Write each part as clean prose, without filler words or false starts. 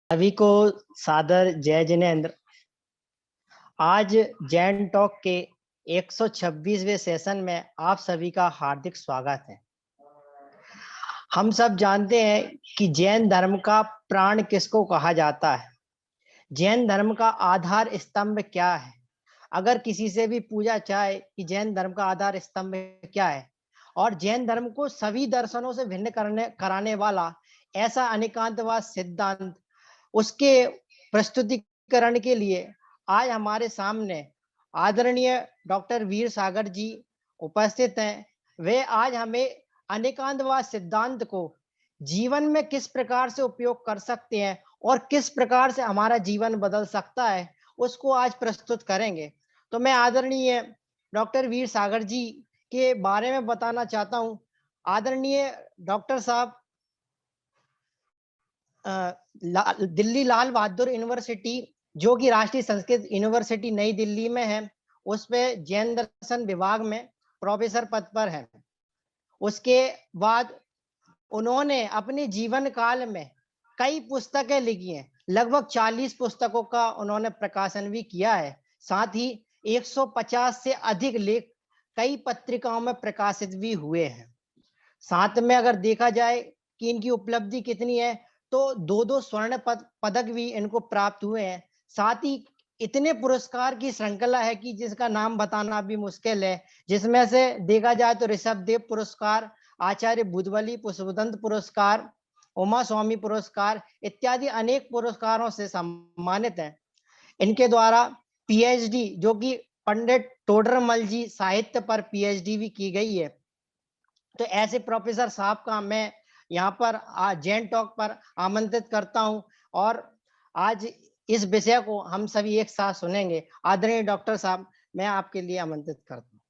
सभी को सादर जय जिनेन्द्र। आज जैन टॉक के 126वें सेशन में आप सभी का हार्दिक स्वागत है। हम सब जानते हैं कि जैन धर्म का प्राण किसको कहा जाता है। जैन धर्म का आधार स्तंभ क्या है? अगर किसी से भी पूछा जाए कि जैन धर्म का आधार स्तंभ क्या है और जैन धर्म को सभी दर्शनों से भिन्न कराने वाला ऐसा अनेकांतवाद सिद्धांत, उसके प्रस्तुतिकरण के लिए आज हमारे सामने आदरणीय डॉक्टर वीर सागर जी उपस्थित हैं। वे आज हमें अनेकांतवाद सिद्धांत को जीवन में किस प्रकार से उपयोग कर सकते हैं और किस प्रकार से हमारा जीवन बदल सकता है, उसको आज प्रस्तुत करेंगे। तो मैं आदरणीय डॉक्टर वीर सागर जी के बारे में बताना चाहता हूँ। आदरणीय डॉक्टर साहब दिल्ली लाल बहादुर यूनिवर्सिटी, जो कि राष्ट्रीय संस्कृत यूनिवर्सिटी नई दिल्ली में है, उस पे जैन दर्शन विभाग में प्रोफेसर पद पर है। उसके बाद उन्होंने अपने जीवन काल में कई पुस्तकें लिखी हैं। लगभग 40 पुस्तकों का उन्होंने प्रकाशन भी किया है। साथ ही 150 से अधिक लेख कई पत्रिकाओं में प्रकाशित भी हुए हैं। साथ में अगर देखा जाए कि इनकी उपलब्धि कितनी है, तो 2-2 स्वर्ण पदक भी इनको प्राप्त हुए हैं। साथ ही इतने पुरस्कार की श्रृंखला है कि जिसका नाम बताना भी मुश्किल है। जिसमें से देखा जाए तो ऋषभ देव पुरस्कार, आचार्य बुद्धवली पुष्पदंत पुरस्कार, उमा स्वामी पुरस्कार इत्यादि अनेक पुरस्कारों से सम्मानित हैं। इनके द्वारा पीएचडी, जो कि पंडित टोडरमल जी साहित्य पर पीएचडी भी की गई है। तो ऐसे प्रोफेसर साहब का मैं यहाँ पर जैन टॉक पर आमंत्रित करता हूँ और आज इस विषय को हम सभी एक साथ सुनेंगे। आदरणीय डॉक्टर साहब, मैं आपके लिए आमंत्रित करता हूँ।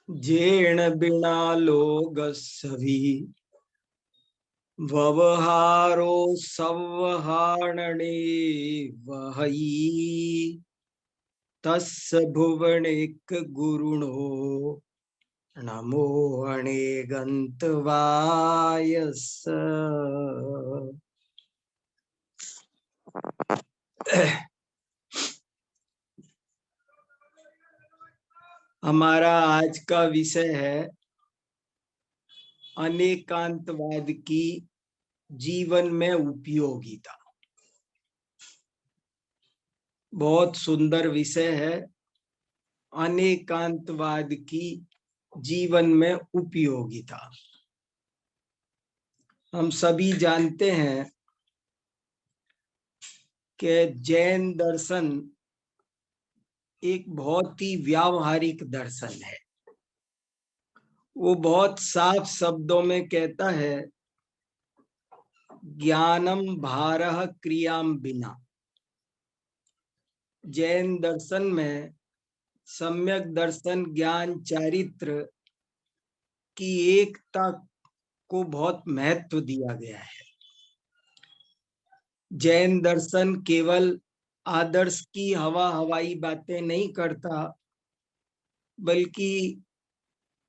जेण बिना लोग सभी व्यवहारो संवहारणे वही तस् भुवनिक गुरुणो नमो अणेगंतवायस। हमारा आज का विषय है अनेकांतवाद की जीवन में उपयोगिता। बहुत सुंदर विषय है, अनेकांतवाद की जीवन में उपयोगिता। हम सभी जानते हैं कि जैन दर्शन एक बहुत ही व्यावहारिक दर्शन है। वो बहुत साफ शब्दों में कहता है, ज्ञानम भारः क्रियाम बिना। जैन दर्शन में सम्यक दर्शन ज्ञान चारित्र की एकता को बहुत महत्व दिया गया है। जैन दर्शन केवल आदर्श की हवा हवाई बातें नहीं करता, बल्कि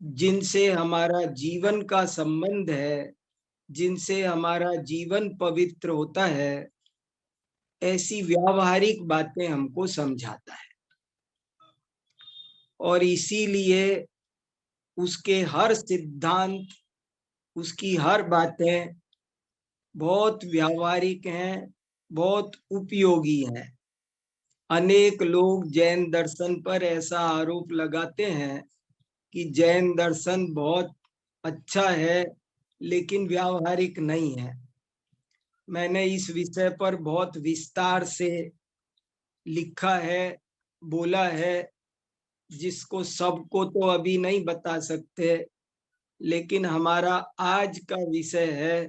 जिनसे हमारा जीवन का संबंध है, जिनसे हमारा जीवन पवित्र होता है, ऐसी व्यावहारिक बातें हमको समझाता है। और इसीलिए उसके हर सिद्धांत, उसकी हर बातें बहुत व्यावहारिक हैं, बहुत उपयोगी हैं। अनेक लोग जैन दर्शन पर ऐसा आरोप लगाते हैं कि जैन दर्शन बहुत अच्छा है लेकिन व्यावहारिक नहीं है। मैंने इस विषय पर बहुत विस्तार से लिखा है, बोला है, जिसको सबको तो अभी नहीं बता सकते, लेकिन हमारा आज का विषय है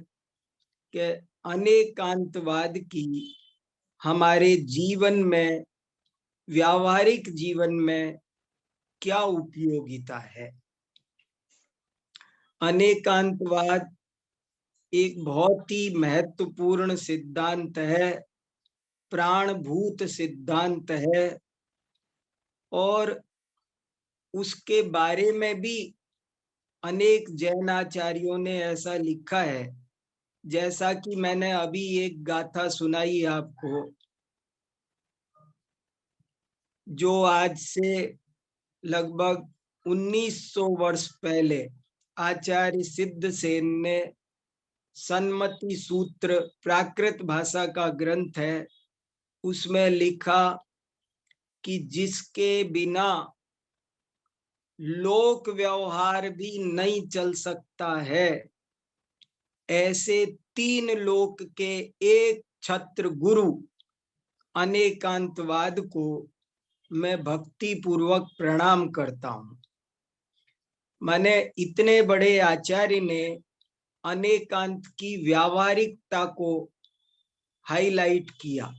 कि अनेकांतवाद की हमारे जीवन में, व्यावहारिक जीवन में क्या उपयोगिता है। अनेकांतवाद एक बहुत ही महत्वपूर्ण सिद्धांत है, प्राणभूत सिद्धांत है, और उसके बारे में भी अनेक जैन आचार्यों ने ऐसा लिखा है। जैसा कि मैंने अभी एक गाथा सुनाई आपको, जो आज से लगभग 1900 वर्ष पहले आचार्य सिद्धसेन ने सन्मति सूत्र प्राकृत भाषा का ग्रंथ है, उसमें लिखा कि जिसके बिना लोक व्यवहार भी नहीं चल सकता है, ऐसे 3 लोक के एक छत्र गुरु अनेकांतवाद को मैं भक्ति पूर्वक प्रणाम करता हूं। माने इतने बड़े आचार्य ने अनेकांत की व्यावहारिकता को हाईलाइट किया।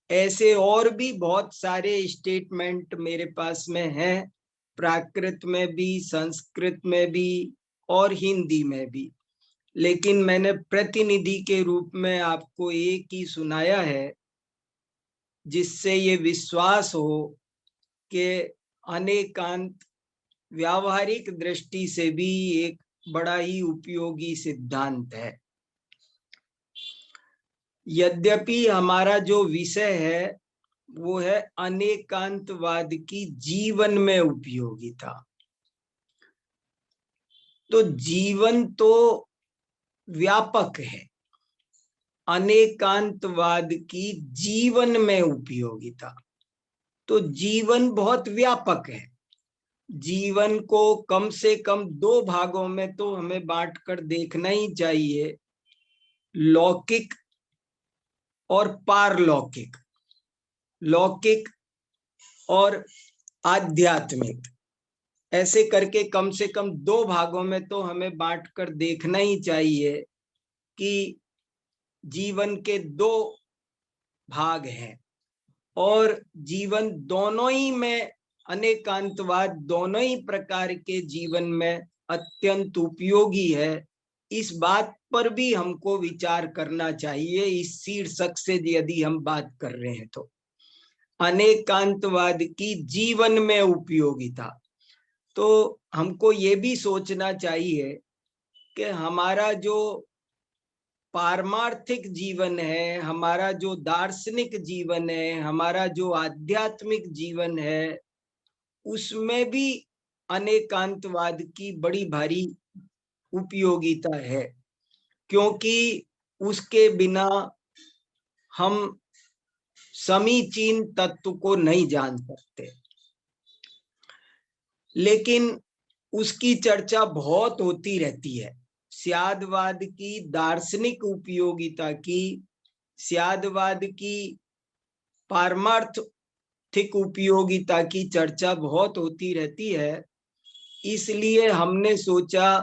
ऐसे और भी बहुत सारे स्टेटमेंट मेरे पास में हैं, प्राकृत में भी, संस्कृत में भी और हिंदी में भी, लेकिन मैंने प्रतिनिधि के रूप में आपको एक ही सुनाया है, जिससे ये विश्वास हो कि अनेकांत व्यावहारिक दृष्टि से भी एक बड़ा ही उपयोगी सिद्धांत है। यद्यपि हमारा जो विषय है वो है अनेकांतवाद की जीवन में उपयोगिता। तो जीवन तो व्यापक है, अनेकांतवाद की जीवन में उपयोगिता तो जीवन बहुत व्यापक है। जीवन को कम से कम 2 भागों में तो हमें बांटकर देखना ही चाहिए, लौकिक और पारलौकिक, लौकिक और आध्यात्मिक। ऐसे करके कम से कम 2 भागों में तो हमें बांटकर देखना ही चाहिए कि जीवन के 2 भाग हैं और जीवन दोनों ही में, अनेकांतवाद दोनों ही प्रकार के जीवन में अत्यंत उपयोगी है। इस बात पर भी हमको विचार करना चाहिए इस शीर्षक से यदि हम बात कर रहे हैं तो। अनेकांतवाद की जीवन में उपयोगिता, तो हमको ये भी सोचना चाहिए कि हमारा जो पारमार्थिक जीवन है, हमारा जो दार्शनिक जीवन है, हमारा जो आध्यात्मिक जीवन है, उसमें भी अनेकांतवाद की बड़ी भारी उपयोगिता है, क्योंकि उसके बिना हम समीचीन तत्व को नहीं जान सकते। लेकिन उसकी चर्चा बहुत होती रहती है। स्यादवाद की दार्शनिक उपयोगिता की, स्यादवाद की पारमार्थिक उपयोगिता की चर्चा बहुत होती रहती है। इसलिए हमने सोचा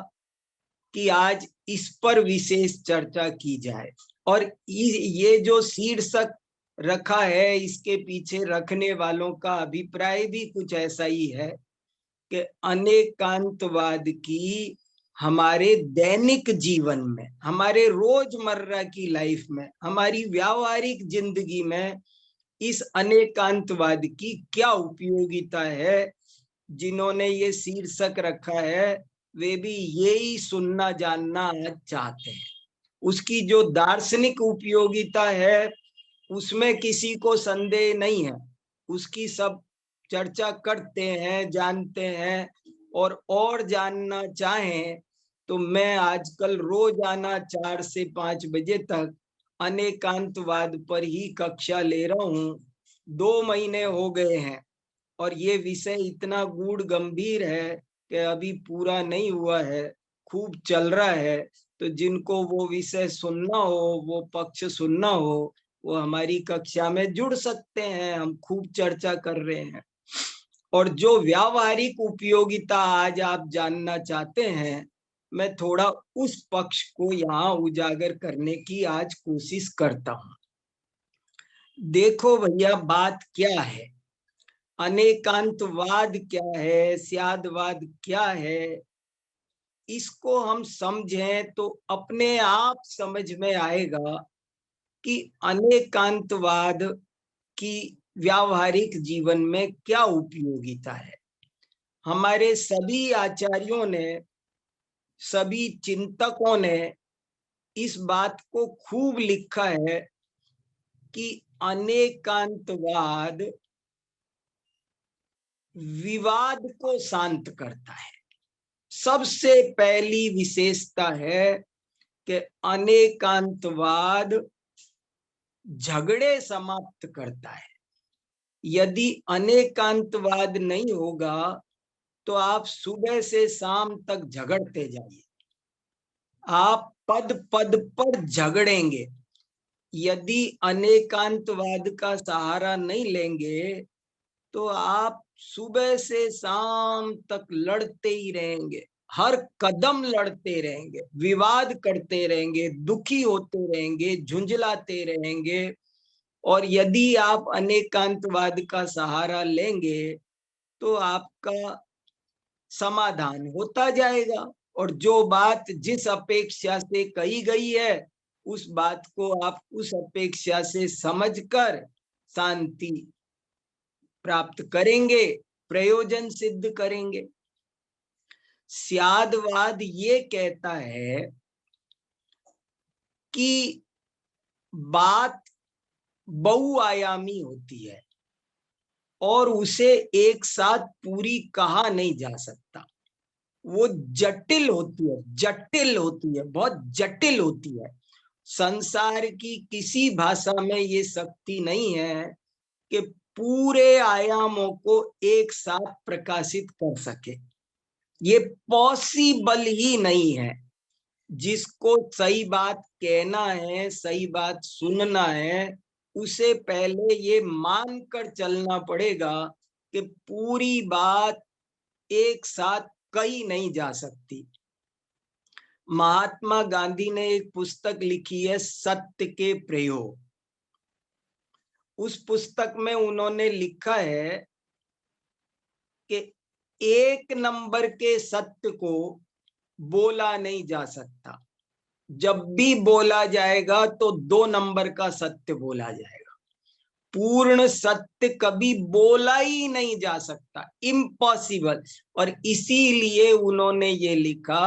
कि आज इस पर विशेष चर्चा की जाए। और ये जो शीर्षक रखा है, इसके पीछे रखने वालों का अभिप्राय भी कुछ ऐसा ही है कि अनेकांतवाद की हमारे दैनिक जीवन में, हमारे रोजमर्रा की लाइफ में, हमारी व्यावहारिक जिंदगी में इस अनेकांतवाद की क्या उपयोगिता है। जिन्होंने ये शीर्षक रखा है वे भी यही सुनना जानना चाहते हैं। उसकी जो दार्शनिक उपयोगिता है उसमें किसी को संदेह नहीं है, उसकी सब चर्चा करते हैं, जानते हैं। और जानना चाहें तो मैं आजकल रोजाना 4 से 5 बजे तक अनेकांतवाद पर ही कक्षा ले रहा हूँ। 2 महीने हो गए हैं और ये विषय इतना गूढ़ गंभीर है कि अभी पूरा नहीं हुआ है, खूब चल रहा है। तो जिनको वो विषय सुनना हो, वो पक्ष सुनना हो, वो हमारी कक्षा में जुड़ सकते हैं, हम खूब चर्चा कर रहे हैं। और जो व्यावहारिक उपयोगिता आज आप जानना चाहते हैं, मैं थोड़ा उस पक्ष को यहाँ उजागर करने की आज कोशिश करता हूँ। देखो भैया, बात क्या है, अनेकांतवाद क्या है, स्यादवाद क्या है, इसको हम समझें तो अपने आप समझ में आएगा कि अनेकांतवाद की व्यावहारिक जीवन में क्या उपयोगिता है। हमारे सभी आचार्यों ने, सभी चिंतकों ने इस बात को खूब लिखा है कि अनेकांतवाद विवाद को शांत करता है। सबसे पहली विशेषता है कि अनेकांतवाद झगड़े समाप्त करता है। यदि अनेकांतवाद नहीं होगा तो आप सुबह से शाम तक झगड़ते जाइए, आप पद पद पर झगड़ेंगे। यदि अनेकांतवाद का सहारा नहीं लेंगे तो आप सुबह से शाम तक लड़ते ही रहेंगे, हर कदम लड़ते रहेंगे, विवाद करते रहेंगे, दुखी होते रहेंगे, झुंझलाते रहेंगे। और यदि आप अनेकांतवाद का सहारा लेंगे तो आपका समाधान होता जाएगा, और जो बात जिस अपेक्षा से कही गई है उस बात को आप उस अपेक्षा से समझकर शांति प्राप्त करेंगे, प्रयोजन सिद्ध करेंगे। स्यादवाद ये कहता है कि बात बहुआयामी होती है और उसे एक साथ पूरी कहा नहीं जा सकता। वो जटिल होती है, जटिल होती है, बहुत जटिल होती है। संसार की किसी भाषा में ये शक्ति नहीं है कि पूरे आयामों को एक साथ प्रकाशित कर सके। ये पॉसिबल ही नहीं है। जिसको सही बात कहना है, सही बात सुनना है, उसे पहले ये मानकर चलना पड़ेगा कि पूरी बात एक साथ कही नहीं जा सकती। महात्मा गांधी ने एक पुस्तक लिखी है, सत्य के प्रयोग। उस पुस्तक में उन्होंने लिखा है कि एक नंबर के सत्य को बोला नहीं जा सकता, जब भी बोला जाएगा तो 2 नंबर का सत्य बोला जाएगा। पूर्ण सत्य कभी बोला ही नहीं जा सकता, इम्पॉसिबल। और इसीलिए उन्होंने ये लिखा,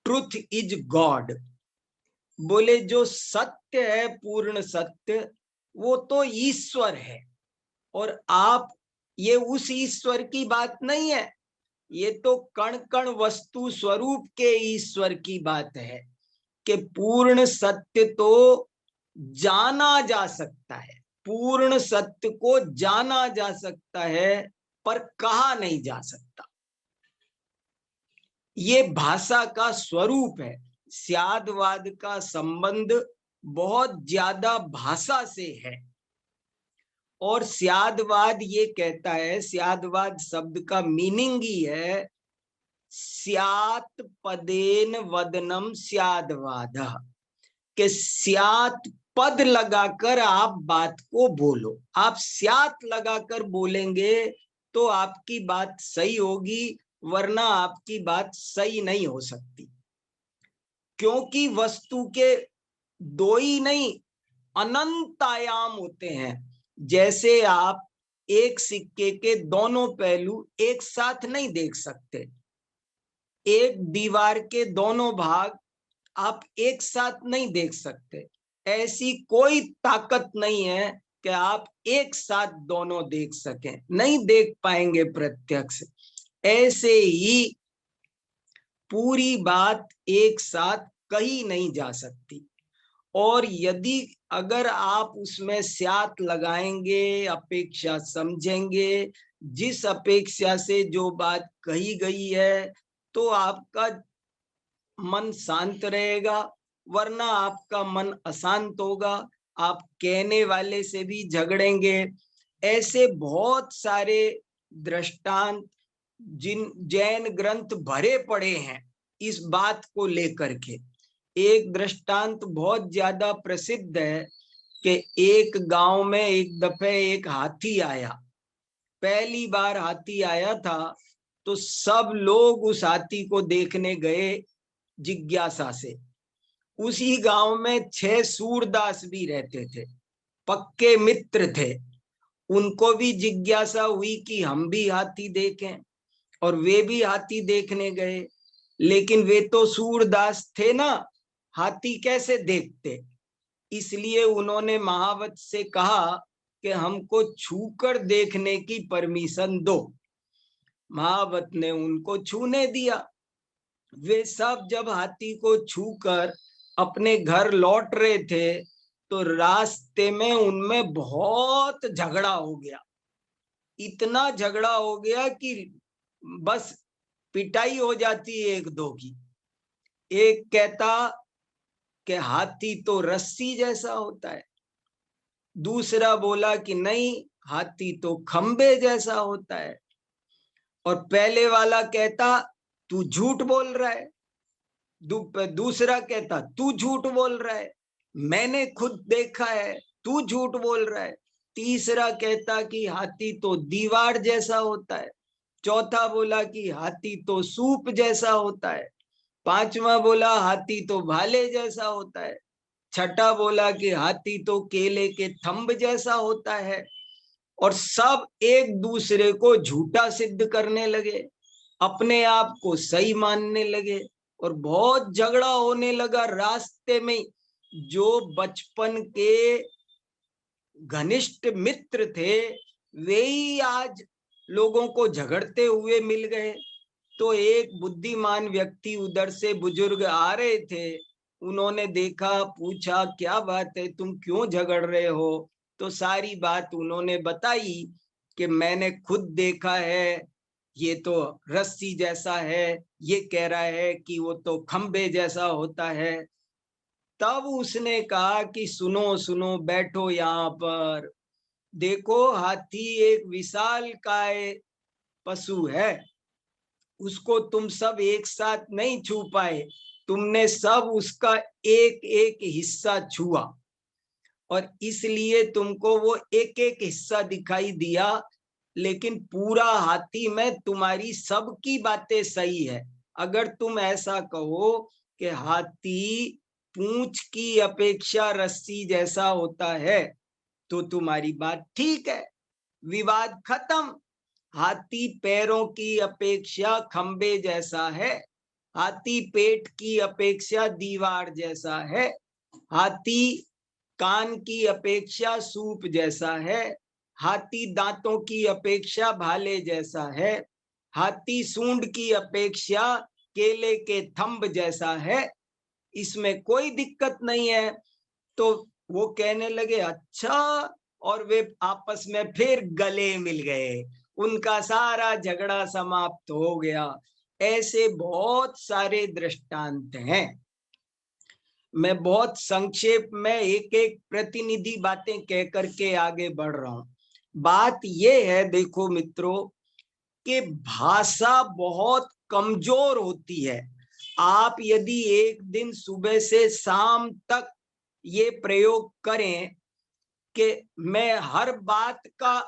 ट्रुथ इज गॉड। बोले जो सत्य है, पूर्ण सत्य, वो तो ईश्वर है। और आप, ये उस ईश्वर की बात नहीं है, ये तो कण कण वस्तु स्वरूप के ईश्वर की बात है कि पूर्ण सत्य तो जाना जा सकता है, पूर्ण सत्य को जाना जा सकता है पर कहा नहीं जा सकता। ये भाषा का स्वरूप है। स्यादवाद का संबंध बहुत ज्यादा भाषा से है। और स्यादवाद ये कहता है, स्यादवाद शब्द का मीनिंग ही है स्यात् पदेन वदनम स्यादवाद, कि स्यात् पद लगाकर आप बात को बोलो। आप स्यात् लगाकर बोलेंगे तो आपकी बात सही होगी, वरना आपकी बात सही नहीं हो सकती। क्योंकि वस्तु के 2 ही नहीं, अनंत आयाम होते हैं। जैसे आप एक सिक्के के दोनों पहलू एक साथ नहीं देख सकते, एक दीवार के दोनों भाग आप एक साथ नहीं देख सकते, ऐसी कोई ताकत नहीं है कि आप एक साथ दोनों देख सकें, नहीं देख पाएंगे प्रत्यक्ष। ऐसे ही पूरी बात एक साथ कही नहीं जा सकती। और यदि अगर आप उसमें स्यात् लगाएंगे, अपेक्षा समझेंगे, जिस अपेक्षा से जो बात कही गई है, तो आपका मन शांत रहेगा, वरना आपका मन अशांत होगा, आप कहने वाले से भी झगड़ेंगे। ऐसे बहुत सारे दृष्टांत जिन जैन ग्रंथ भरे पड़े हैं इस बात को लेकर के। एक दृष्टांत बहुत ज्यादा प्रसिद्ध है कि एक गांव में एक दफे एक हाथी आया। पहली बार हाथी आया था तो सब लोग उस हाथी को देखने गए जिज्ञासा से। उसी गांव में 6 सूरदास भी रहते थे, पक्के मित्र थे। उनको भी जिज्ञासा हुई कि हम भी हाथी देखें, और वे भी हाथी देखने गए, लेकिन वे तो सूरदास थे ना, हाथी कैसे देखते। इसलिए उन्होंने महावत से कहा कि हमको छूकर देखने की परमिशन दो। महावत ने उनको छूने दिया। वे सब जब हाथी को छूकर अपने घर लौट रहे थे तो रास्ते में उनमें बहुत झगड़ा हो गया। इतना झगड़ा हो गया कि बस पिटाई हो जाती है एक दो की। एक कहता कि हाथी तो रस्सी जैसा होता है, दूसरा बोला कि नहीं, हाथी तो खंबे जैसा होता है, और पहले वाला कहता तू झूठ बोल रहा है, दूसरा कहता तू झूठ बोल रहा है, मैंने खुद देखा है, तू झूठ बोल रहा है। तीसरा कहता कि हाथी तो दीवार जैसा होता है, चौथा बोला कि हाथी तो सूप जैसा होता है, पांचवा बोला हाथी तो भाले जैसा होता है, छठा बोला कि हाथी तो केले के थंब जैसा होता है। और सब एक दूसरे को झूठा सिद्ध करने लगे, अपने आप को सही मानने लगे, और बहुत झगड़ा होने लगा रास्ते में। जो बचपन के घनिष्ठ मित्र थे वे ही आज लोगों को झगड़ते हुए मिल गए। तो एक बुद्धिमान व्यक्ति उधर से, बुजुर्ग आ रहे थे, उन्होंने देखा, पूछा क्या बात है, तुम क्यों झगड़ रहे हो। तो सारी बात उन्होंने बताई कि मैंने खुद देखा है, ये तो रस्सी जैसा है, ये कह रहा है कि वो तो खंबे जैसा होता है। तब उसने कहा कि सुनो सुनो, बैठो यहाँ पर, देखो हाथी एक विशालकाय पशु है, उसको तुम सब एक साथ नहीं छू पाए, तुमने सब उसका एक एक हिस्सा छुआ, और इसलिए तुमको वो एक एक हिस्सा दिखाई दिया, लेकिन पूरा हाथी में तुम्हारी सबकी बातें सही है। अगर तुम ऐसा कहो कि हाथी पूंछ की अपेक्षा रस्सी जैसा होता है तो तुम्हारी बात ठीक है, विवाद खत्म। हाथी पैरों की अपेक्षा खंबे जैसा है, हाथी पेट की अपेक्षा दीवार जैसा है, हाथी कान की अपेक्षा सूप जैसा है, हाथी दांतों की अपेक्षा भाले जैसा है, हाथी सूंड की अपेक्षा केले के थंब जैसा है, इसमें कोई दिक्कत नहीं है। तो वो कहने लगे अच्छा, और वे आपस में फिर गले मिल गए, उनका सारा झगड़ा समाप्त हो गया। ऐसे बहुत सारे दृष्टांत हैं। मैं बहुत संक्षेप में एक एक प्रतिनिधि बातें कह करके आगे बढ़ रहा हूं। बात यह है, देखो मित्रों, कि भाषा बहुत कमजोर होती है। आप यदि एक दिन सुबह से शाम तक ये प्रयोग करें कि मैं हर बात का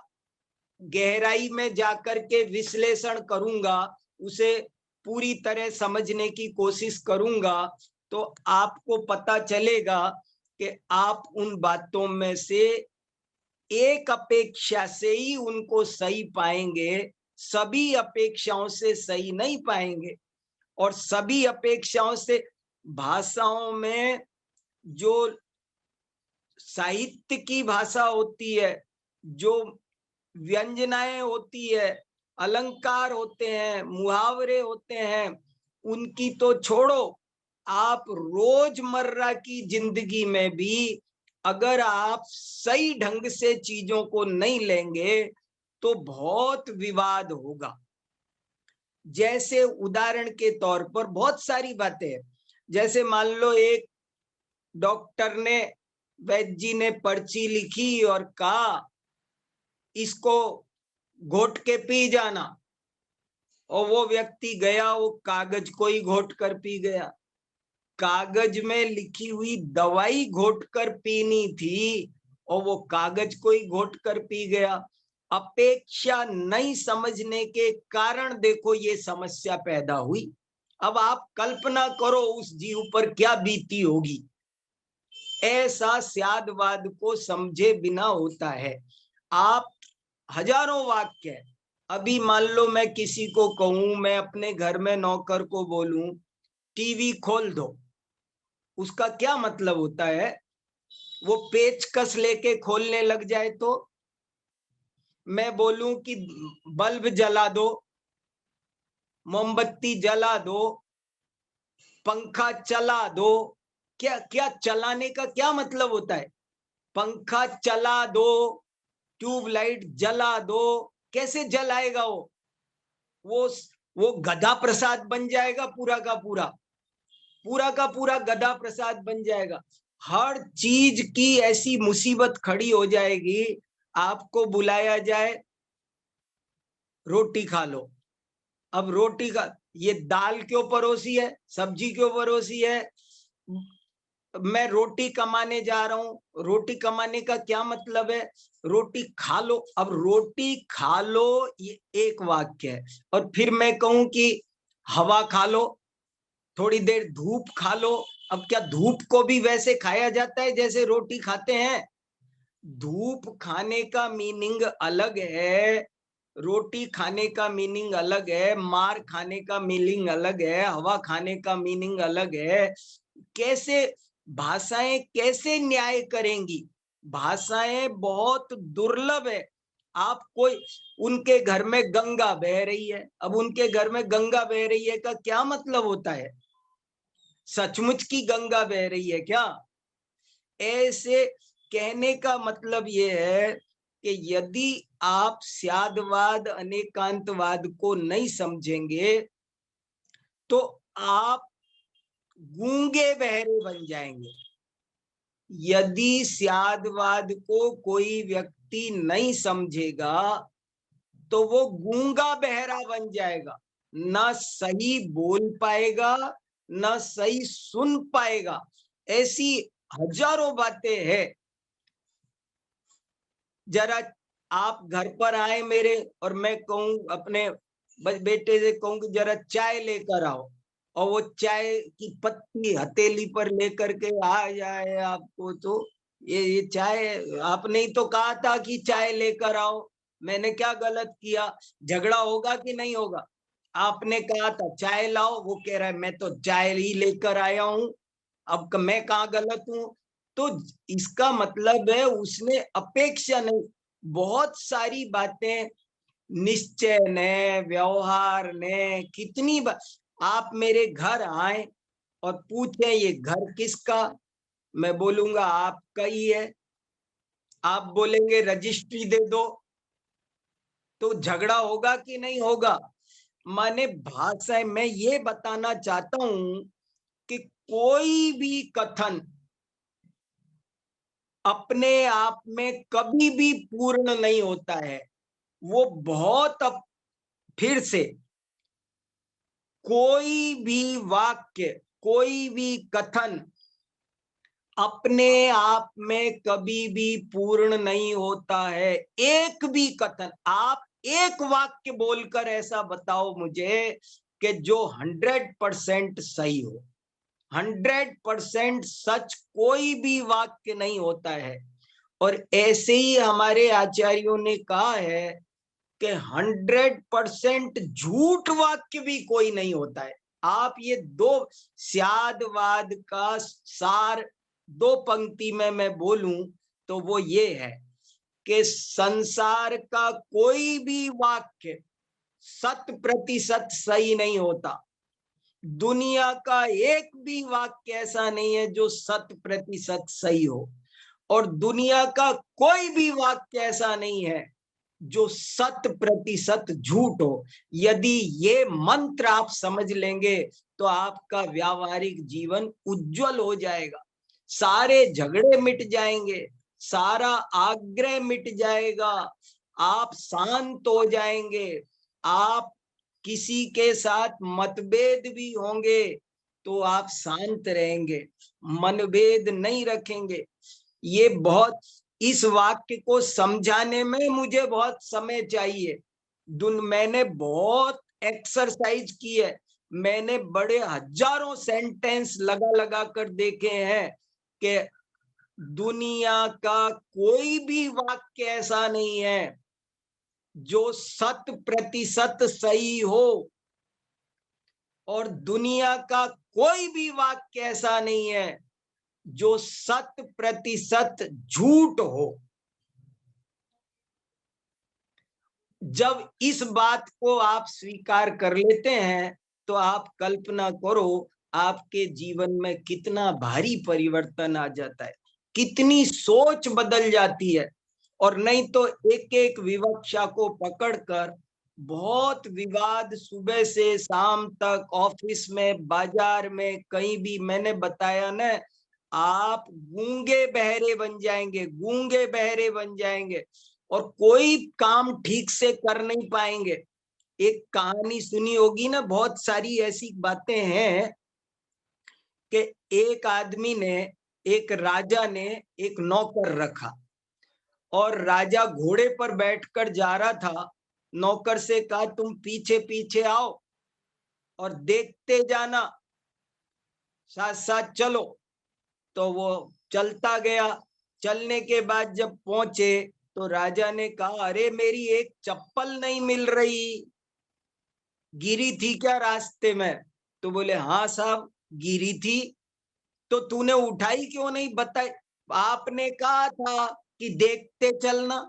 गहराई में जाकर के विश्लेषण करूंगा, उसे पूरी तरह समझने की कोशिश करूंगा, तो आपको पता चलेगा कि आप उन बातों में से एक अपेक्षा से ही उनको सही पाएंगे, सभी अपेक्षाओं से सही नहीं पाएंगे। और सभी अपेक्षाओं से, भाषाओं में जो साहित्य की भाषा होती है, जो व्यंजनाएं होती है, अलंकार होते हैं, मुहावरे होते हैं, उनकी तो छोड़ो, आप रोजमर्रा की जिंदगी में भी अगर आप सही ढंग से चीजों को नहीं लेंगे तो बहुत विवाद होगा। जैसे उदाहरण के तौर पर बहुत सारी बातें हैं। जैसे मान लो एक डॉक्टर ने, वैद्य जी ने पर्ची लिखी और कहा इसको घोट के पी जाना, और वो व्यक्ति गया, वो कागज को ही घोट कर पी गया। कागज में लिखी हुई दवाई घोट कर पीनी थी और वो कागज को ही घोट कर पी गया। अपेक्षा नहीं समझने के कारण देखो ये समस्या पैदा हुई। अब आप कल्पना करो उस जीव पर क्या बीती होगी। ऐसा स्यादवाद को समझे बिना होता है। आप हजारों वाक्य है। अभी मान लो मैं किसी को कहूं, मैं अपने घर में नौकर को बोलूं टीवी खोल दो, उसका क्या मतलब होता है? वो पेचकस लेके खोलने लग जाए तो? मैं बोलूं कि बल्ब जला दो, मोमबत्ती जला दो, पंखा चला दो, क्या क्या चलाने का क्या मतलब होता है? पंखा चला दो, ट्यूबलाइट जला दो, कैसे जलाएगा वो वो गधा प्रसाद बन जाएगा, पूरा का पूरा, पूरा का पूरा गधा प्रसाद बन जाएगा। हर चीज की ऐसी मुसीबत खड़ी हो जाएगी, आपको बुलाया जाए रोटी खा लो। अब रोटी का, ये दाल क्यों परोसी है, सब्जी क्यों परोसी है? मैं रोटी कमाने जा रहा हूं, रोटी कमाने का क्या मतलब है? रोटी खा लो। अब रोटी खा लो ये एक वाक्य है, और फिर मैं कहूं कि हवा खा लो, थोड़ी देर धूप खा लो। अब क्या धूप को भी वैसे खाया जाता है जैसे रोटी खाते हैं? धूप खाने का मीनिंग अलग है, रोटी खाने का मीनिंग अलग है, मार खाने का मीनिंग अलग है, हवा खाने का मीनिंग अलग है। कैसे भाषाएं कैसे न्याय करेंगी? भाषाएं बहुत दुर्लभ है। आप कोई, उनके घर में गंगा बह रही है, अब उनके घर में गंगा बह रही है का क्या मतलब होता है? सचमुच की गंगा बह रही है क्या? ऐसे कहने का मतलब ये है कि यदि आप स्यादवाद अनेकांतवाद को नहीं समझेंगे तो आप गूंगे बहरे बन जाएंगे। यदि स्यादवाद को कोई व्यक्ति नहीं समझेगा तो वो गूंगा बहरा बन जाएगा, ना सही बोल पाएगा, ना सही सुन पाएगा। ऐसी हजारों बातें हैं। जरा आप घर पर आए मेरे, और मैं कहूं अपने बेटे से कहूं कि जरा चाय लेकर आओ, और वो चाय की पत्ती हथेली पर लेकर के आ जाए आपको, तो ये चाय, आपने ही तो कहा था कि चाय लेकर आओ, मैंने क्या गलत किया? झगड़ा होगा कि नहीं होगा? आपने कहा था चाय लाओ, वो कह रहा है मैं तो चाय ही लेकर आया हूं, अब मैं कहाँ गलत हूं? तो इसका मतलब है उसने अपेक्षा नहीं, बहुत सारी बातें निश्चय ने, व्यवहार ने, कितनी आप मेरे घर आए और पूछे ये घर किसका, मैं बोलूंगा आपका ही है, आप बोलेंगे रजिस्ट्री दे दो, तो झगड़ा होगा कि नहीं होगा? माने भाषा, मैं ये बताना चाहता हूं कि कोई भी कथन अपने आप में कभी भी पूर्ण नहीं होता है। वो बहुत फिर से कोई भी वाक्य, कोई भी कथन अपने आप में कभी भी पूर्ण नहीं होता है। एक भी कथन, आप एक वाक्य बोलकर ऐसा बताओ मुझे कि जो 100% सही हो। 100% सच कोई भी वाक्य नहीं होता है। और ऐसे ही हमारे आचार्यों ने कहा है कि 100% झूठ वाक्य भी कोई नहीं होता है। आप ये दो स्यादवाद का सार दो पंक्ति में मैं बोलूं तो वो ये है कि संसार का कोई भी वाक्य 100% सही नहीं होता। दुनिया का एक भी वाक्य ऐसा नहीं है जो 100% सही हो, और दुनिया का कोई भी वाक्य ऐसा नहीं है जो 100% झूठ हो। यदि ये मंत्र आप समझ लेंगे तो आपका व्यावहारिक जीवन उज्जवल हो जाएगा, सारे झगड़े मिट जाएंगे, सारा आग्रह मिट जाएगा, आप शांत हो जाएंगे। आप किसी के साथ मतभेद भी होंगे तो आप शांत रहेंगे, मनभेद नहीं रखेंगे। ये बहुत, इस वाक्य को समझाने में मुझे बहुत समय चाहिए। मैंने बहुत एक्सरसाइज की है, मैंने बड़े हजारों सेंटेंस लगा लगा कर देखे हैं कि दुनिया का कोई भी वाक्य ऐसा नहीं है जो 100% सही हो, और दुनिया का कोई भी वाक्य ऐसा नहीं है जो 100% झूठ हो। जब इस बात को आप स्वीकार कर लेते हैं तो आप कल्पना करो आपके जीवन में कितना भारी परिवर्तन आ जाता है, कितनी सोच बदल जाती है। और नहीं तो एक एक विवक्षा को पकड़कर बहुत विवाद, सुबह से शाम तक, ऑफिस में, बाजार में, कहीं भी, मैंने बताया ना, आप गूंगे बहरे बन जाएंगे, गूंगे बहरे बन जाएंगे, और कोई काम ठीक से कर नहीं पाएंगे। एक कहानी सुनी होगी ना, बहुत सारी ऐसी बातें हैं कि एक आदमी ने, एक राजा ने एक नौकर रखा, और राजा घोड़े पर बैठकर जा रहा था। नौकर से कहा तुम पीछे पीछे आओ और देखते जाना, साथ साथ चलो। तो वो चलता गया। चलने के बाद जब पहुंचे तो राजा ने कहा अरे मेरी एक चप्पल नहीं मिल रही, गिरी थी क्या रास्ते में? तो बोले हाँ साहब गिरी थी। तो तूने उठाई क्यों नहीं, बताई? आपने कहा था कि देखते चलना,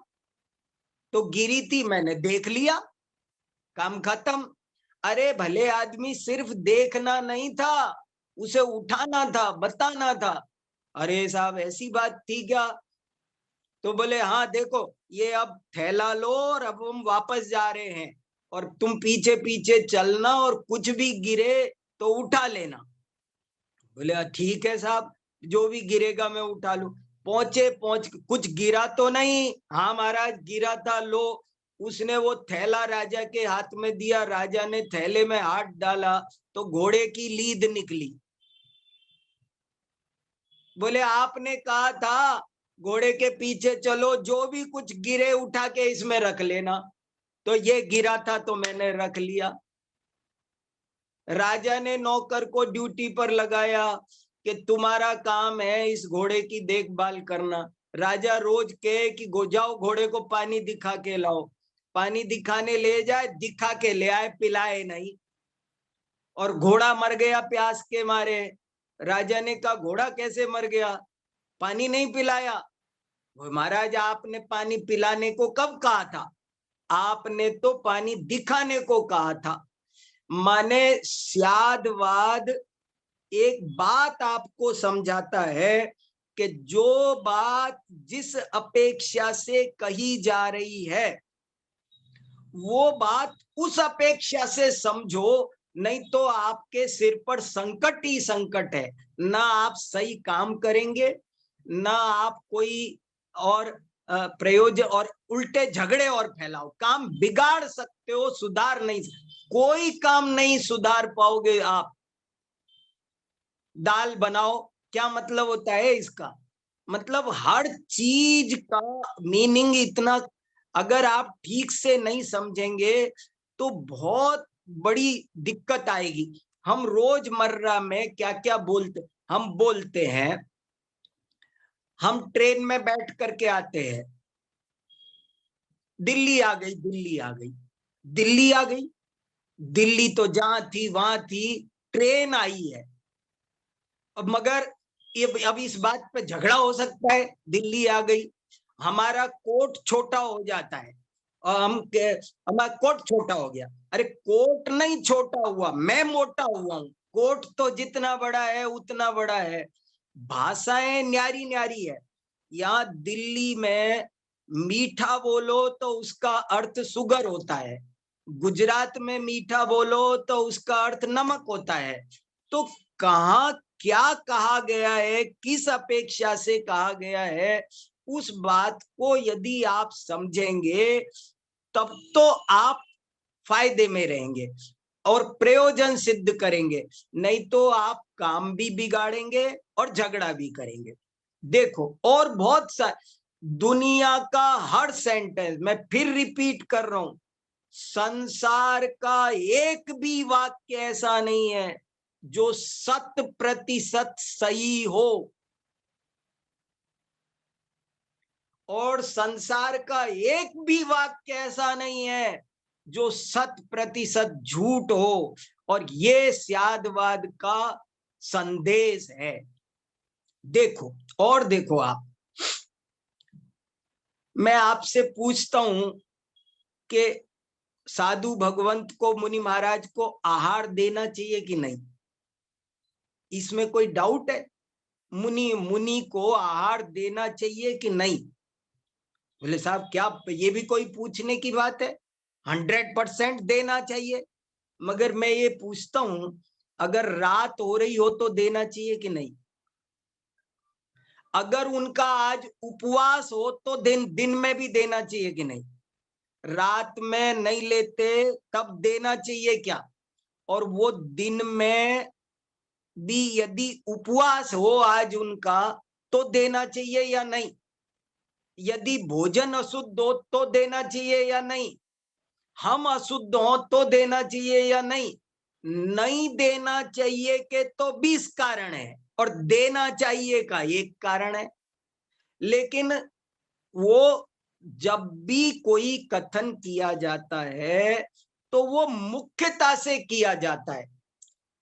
तो गिरी थी, मैंने देख लिया, काम खत्म। अरे भले आदमी, सिर्फ देखना नहीं था, उसे उठाना था, बताना था। अरे साहब ऐसी बात थी क्या? तो बोले हाँ देखो, ये अब थैला लो और अब हम वापस जा रहे हैं, और तुम पीछे पीछे चलना, और कुछ भी गिरे तो उठा लेना। बोले ठीक है साहब, जो भी गिरेगा मैं उठा लूं। पहुंच कुछ गिरा तो नहीं? हाँ महाराज गिरा था, लो। उसने वो थैला राजा के हाथ में दिया, राजा ने थैले में हाथ डाला तो घोड़े की लीद निकली। बोले आपने कहा था घोड़े के पीछे चलो, जो भी कुछ गिरे उठा के इसमें रख लेना। तो ये गिरा था तो मैंने रख लिया। राजा ने नौकर को ड्यूटी पर लगाया कि तुम्हारा काम है इस घोड़े की देखभाल करना। राजा रोज कहे कि जाओ घोड़े को पानी दिखा के लाओ, पानी दिखाने ले जाए, दिखा के ले आए, पिलाए नहीं, और घोड़ा मर गया प्यास के मारे। राजा ने कहा घोड़ा कैसे मर गया? पानी नहीं पिलाया। वो महाराज आपने पानी पिलाने को कब कहा था? आपने तो पानी दिखाने को कहा था। माने स्यादवाद एक बात आपको समझाता है कि जो बात जिस अपेक्षा से कही जा रही है वो बात उस अपेक्षा से समझो, नहीं तो आपके सिर पर संकट ही संकट है। ना आप सही काम करेंगे, ना आप कोई और प्रयोजन, और उल्टे झगड़े और फैलाओ, काम बिगाड़ सकते हो, सुधार नहीं, कोई काम नहीं सुधार पाओगे आप। दाल बनाओ, क्या मतलब होता है इसका? मतलब हर चीज का मीनिंग इतना, अगर आप ठीक से नहीं समझेंगे तो बहुत बड़ी दिक्कत आएगी। हम रोजमर्रा में क्या क्या बोलते, हम बोलते हैं, हम ट्रेन में बैठ करके आते हैं, दिल्ली आ गई, दिल्ली आ गई, दिल्ली आ गई। दिल्ली तो जहां थी वहां थी, ट्रेन आई है। अब मगर ये अब इस बात पे झगड़ा हो सकता है, दिल्ली आ गई। हमारा कोट छोटा हो जाता है, और हमारा कोट छोटा हो गया। अरे कोट नहीं छोटा हुआ, मैं मोटा हुआ हूं, कोट तो जितना बड़ा है उतना बड़ा है। भाषाएं न्यारी न्यारी है। यहाँ दिल्ली में मीठा बोलो तो उसका अर्थ सुगर होता है, गुजरात में मीठा बोलो तो उसका अर्थ नमक होता है। तो कहाँ क्या कहा गया है, किस अपेक्षा से कहा गया है, उस बात को यदि आप समझेंगे तब तो आप फायदे में रहेंगे और प्रयोजन सिद्ध करेंगे, नहीं तो आप काम भी बिगाड़ेंगे और झगड़ा भी करेंगे। देखो और बहुत सा, दुनिया का हर सेंटेंस, मैं फिर रिपीट कर रहा हूं, संसार का एक भी वाक्य ऐसा नहीं है जो 100% सही हो। और संसार का एक भी वाक्य ऐसा नहीं है जो 100% झूठ हो, और ये स्यादवाद का संदेश है। देखो, और देखो आप, मैं आपसे पूछता हूं कि साधु भगवंत को, मुनि महाराज को आहार देना चाहिए कि नहीं? इसमें कोई डाउट है? मुनि को आहार देना चाहिए कि नहीं? बोले साहब क्या ये भी कोई पूछने की बात है? 100% देना चाहिए। मगर मैं ये पूछता हूं, अगर रात हो रही हो तो देना चाहिए कि नहीं? अगर उनका आज उपवास हो तो दिन में भी देना चाहिए कि नहीं? रात में नहीं लेते तब देना चाहिए क्या? और वो दिन में भी यदि उपवास हो आज उनका तो देना चाहिए या नहीं? यदि भोजन अशुद्ध हो तो देना चाहिए या नहीं? हम अशुद्ध हो तो देना चाहिए या नहीं? नहीं देना चाहिए के तो 20 कारण है और देना चाहिए का एक कारण है। लेकिन वो जब भी कोई कथन किया जाता है तो वो मुख्यता से किया जाता है।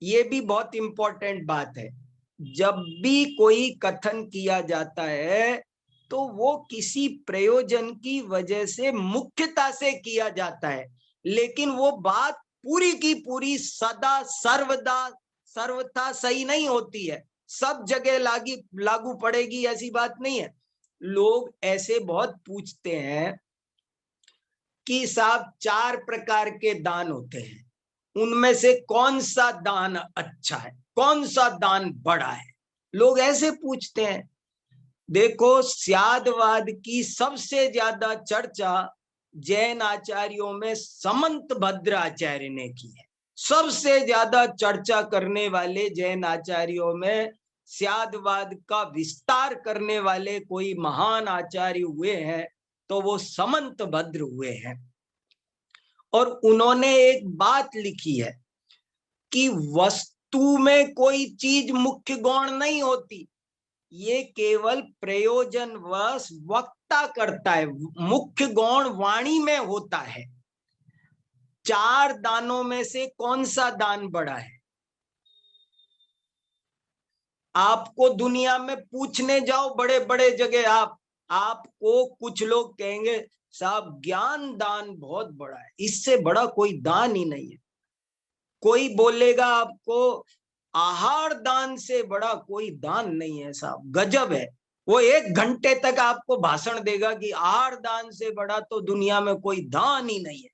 ये भी बहुत इंपॉर्टेंट बात है। जब भी कोई कथन किया जाता है तो वो किसी प्रयोजन की वजह से मुख्यता से किया जाता है, लेकिन वो बात पूरी की पूरी सदा सर्वथा सही नहीं होती है, सब जगह लागू पड़ेगी ऐसी बात नहीं है। लोग ऐसे बहुत पूछते हैं कि साहब 4 प्रकार के दान होते हैं, उनमें से कौन सा दान अच्छा है, कौन सा दान बड़ा है? लोग ऐसे पूछते हैं। देखो, स्यादवाद की सबसे ज्यादा चर्चा जैन आचार्यों में समंत भद्र आचार्य ने की है। सबसे ज्यादा चर्चा करने वाले जैन आचार्यों में स्यादवाद का विस्तार करने वाले कोई महान आचार्य हुए हैं तो वो समंत भद्र हुए हैं। और उन्होंने एक बात लिखी है कि वस्तु में कोई चीज मुख्य गौण नहीं होती, ये केवल प्रयोजनवश वक्ता करता है, मुख्य गौण वाणी में होता है। 4 दानों में से कौन सा दान बड़ा है? आपको दुनिया में पूछने जाओ बड़े बड़े जगह, आपको कुछ लोग कहेंगे साहब ज्ञान दान बहुत बड़ा है, इससे बड़ा कोई दान ही नहीं है। कोई बोलेगा आपको आहार दान से बड़ा कोई दान नहीं है साहब, गजब है। वो 1 घंटे तक आपको भाषण देगा कि आहार दान से बड़ा तो दुनिया में कोई दान ही नहीं है।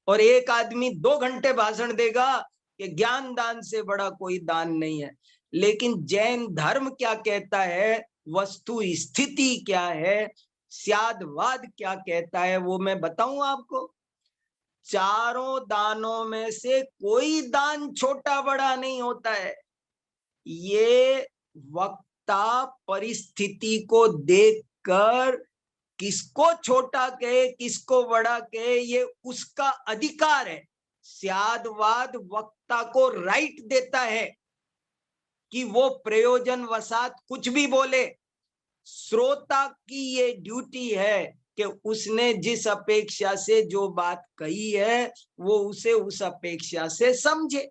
और एक आदमी 2 घंटे भाषण देगा कि ज्ञान दान से बड़ा कोई दान नहीं है। लेकिन जैन धर्म क्या कहता है, वस्तु स्थिति क्या है, स्यादवाद क्या कहता है, वो मैं बताऊं आपको। चारों दानों में से कोई दान छोटा बड़ा नहीं होता है। ये वक्ता परिस्थिति को देखकर किसको छोटा कहे किसको बड़ा कहे ये उसका अधिकार है। स्यादवाद वक्ता को राइट देता है कि वो प्रयोजन वसात कुछ भी बोले। श्रोता की ये ड्यूटी है कि उसने जिस अपेक्षा से जो बात कही है वो उसे उस अपेक्षा से समझे।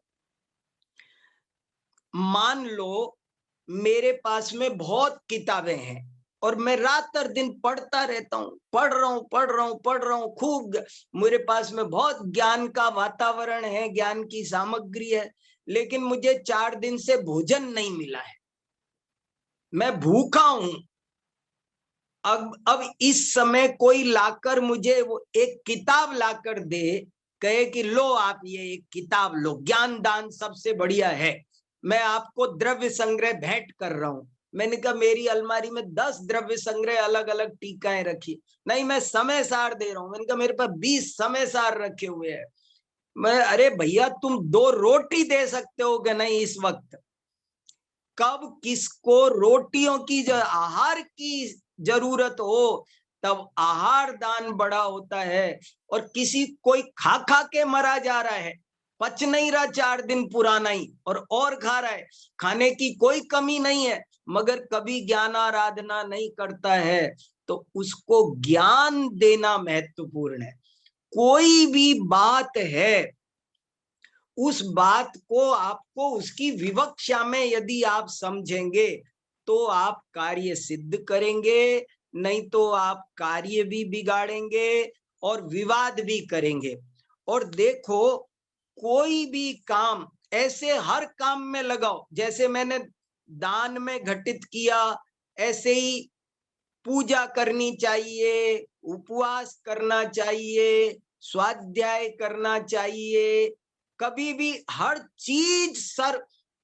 मान लो मेरे पास में बहुत किताबें हैं और मैं रात और दिन पढ़ता रहता हूँ, पढ़ रहा हूँ खूब। मेरे पास में बहुत ज्ञान का वातावरण है, ज्ञान की सामग्री है, लेकिन मुझे 4 दिन से भोजन नहीं मिला है, मैं भूखा हूं। अब इस समय कोई लाकर मुझे वो एक किताब लाकर दे, कहे कि लो आप ये एक किताब लो, ज्ञान दान सबसे बढ़िया है, मैं आपको द्रव्य संग्रह भेंट कर रहा हूं। मैंने कहा मेरी अलमारी में 10 द्रव्य संग्रह अलग अलग टीकाएं रखी, नहीं मैं समय सार दे रहा हूं। मैंने कहा मेरे पास 20 समय सार रखे हुए हैं। मैं अरे भैया तुम 2 रोटी दे सकते हो कि नहीं इस वक्त? कब किसको रोटियों की आहार की जरूरत हो तब आहार दान बड़ा होता है। और किसी कोई खा खा के मरा जा रहा है, पच नहीं रहा 4 दिन पुराना ही और खा रहा है, खाने की कोई कमी नहीं है, मगर कभी ज्ञानाराधना नहीं करता है, तो उसको ज्ञान देना महत्वपूर्ण है। कोई भी बात है, उस बात को आपको उसकी विवक्षा में यदि आप समझेंगे तो आप कार्य सिद्ध करेंगे, नहीं तो आप कार्य भी बिगाड़ेंगे और विवाद भी करेंगे। और देखो, कोई भी काम ऐसे हर काम में लगाओ, जैसे मैंने दान में घटित किया, ऐसे ही पूजा करनी चाहिए, उपवास करना चाहिए, स्वाध्याय करना चाहिए। कभी भी हर चीज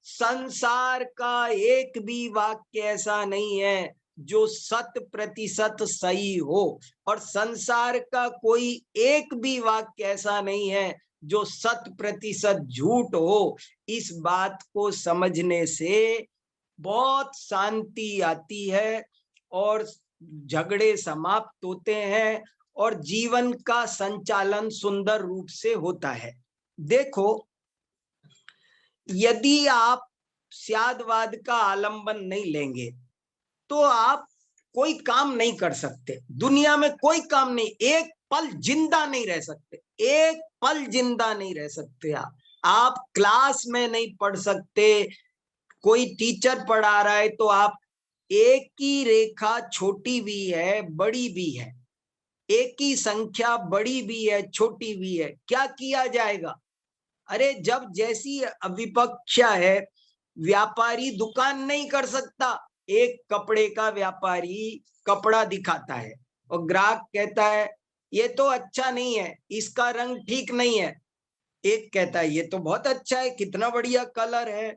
संसार का एक भी वाक्य ऐसा नहीं है जो 100% सही हो, और संसार का कोई एक भी वाक्य ऐसा नहीं है जो 100% झूठ हो। इस बात को समझने से बहुत शांति आती है और झगड़े समाप्त होते हैं और जीवन का संचालन सुंदर रूप से होता है। देखो, यदि आप स्यादवाद का आलंबन नहीं लेंगे तो आप कोई काम नहीं कर सकते। दुनिया में कोई काम नहीं, एक पल जिंदा नहीं रह सकते, एक पल जिंदा नहीं रह सकते। आप क्लास में नहीं पढ़ सकते, कोई टीचर पढ़ा रहा है तो आप, एक ही रेखा छोटी भी है बड़ी भी है, एक ही संख्या बड़ी भी है छोटी भी है, क्या किया जाएगा? अरे जब जैसी विपक्षा है, व्यापारी दुकान नहीं कर सकता। एक कपड़े का व्यापारी कपड़ा दिखाता है और ग्राहक कहता है ये तो अच्छा नहीं है, इसका रंग ठीक नहीं है। एक कहता है ये तो बहुत अच्छा है, कितना बढ़िया कलर है।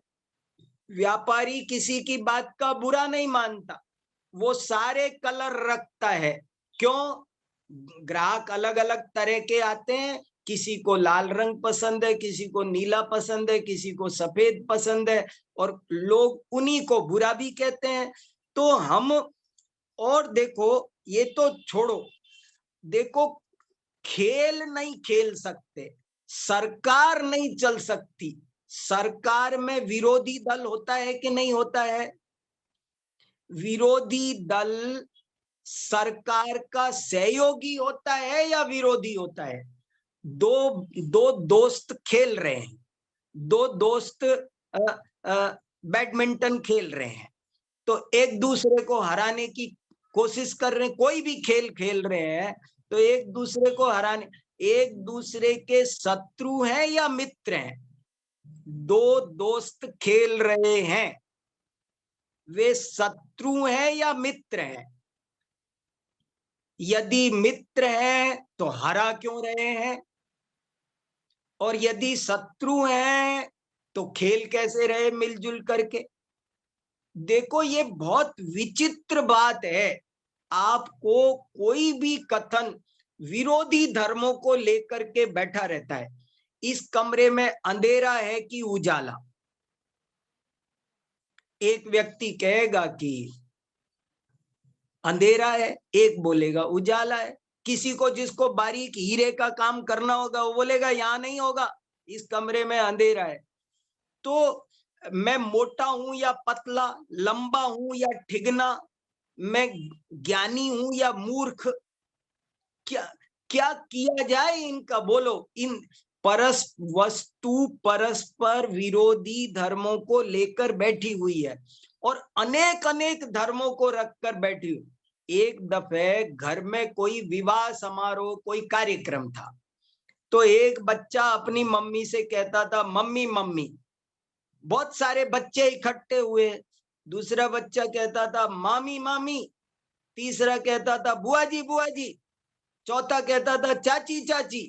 व्यापारी किसी की बात का बुरा नहीं मानता, वो सारे कलर रखता है। क्यों? ग्राहक अलग अलग तरह के आते हैं, किसी को लाल रंग पसंद है, किसी को नीला पसंद है, किसी को सफेद पसंद है, और लोग उन्हीं को बुरा भी कहते हैं। तो हम, और देखो, ये तो छोड़ो, देखो, खेल नहीं खेल सकते, सरकार नहीं चल सकती। सरकार में विरोधी दल होता है कि नहीं होता है? विरोधी दल सरकार का सहयोगी होता है या विरोधी होता है? दो दो दोस्त खेल रहे हैं, दो दोस्त बैडमिंटन खेल रहे हैं, तो एक दूसरे को हराने की कोशिश कर रहे हैं। कोई भी खेल खेल रहे हैं तो एक दूसरे को हराने, एक दूसरे के शत्रु हैं या मित्र हैं? दो दोस्त खेल रहे हैं, वे शत्रु हैं या मित्र हैं? यदि मित्र हैं तो हरा क्यों रहे हैं, और यदि शत्रु हैं तो खेल कैसे रहे मिलजुल करके? देखो, ये बहुत विचित्र बात है। आपको कोई भी कथन विरोधी धर्मों को लेकर के बैठा रहता है। इस कमरे में अंधेरा है कि उजाला? एक व्यक्ति कहेगा कि अंधेरा है, एक बोलेगा उजाला है। किसी को, जिसको बारीक हीरे का काम करना होगा, वो बोलेगा यहां नहीं होगा, इस कमरे में अंधेरा है। तो मैं मोटा हूं या पतला, लंबा हूं या ठिगना, मैं ज्ञानी हूं या मूर्ख, क्या क्या किया जाए इनका? बोलो। इन वस्तु परस्पर विरोधी धर्मों को लेकर बैठी हुई है और अनेक अनेक धर्मों को रखकर बैठी हुई। एक दफे घर में कोई विवाह समारोह, कोई कार्यक्रम था, तो एक बच्चा अपनी मम्मी से कहता था मम्मी मम्मी। बहुत सारे बच्चे इकट्ठे हुए। दूसरा बच्चा कहता था मामी मामी, तीसरा कहता था बुआ जी बुआ जी, चौथा कहता था चाची चाची,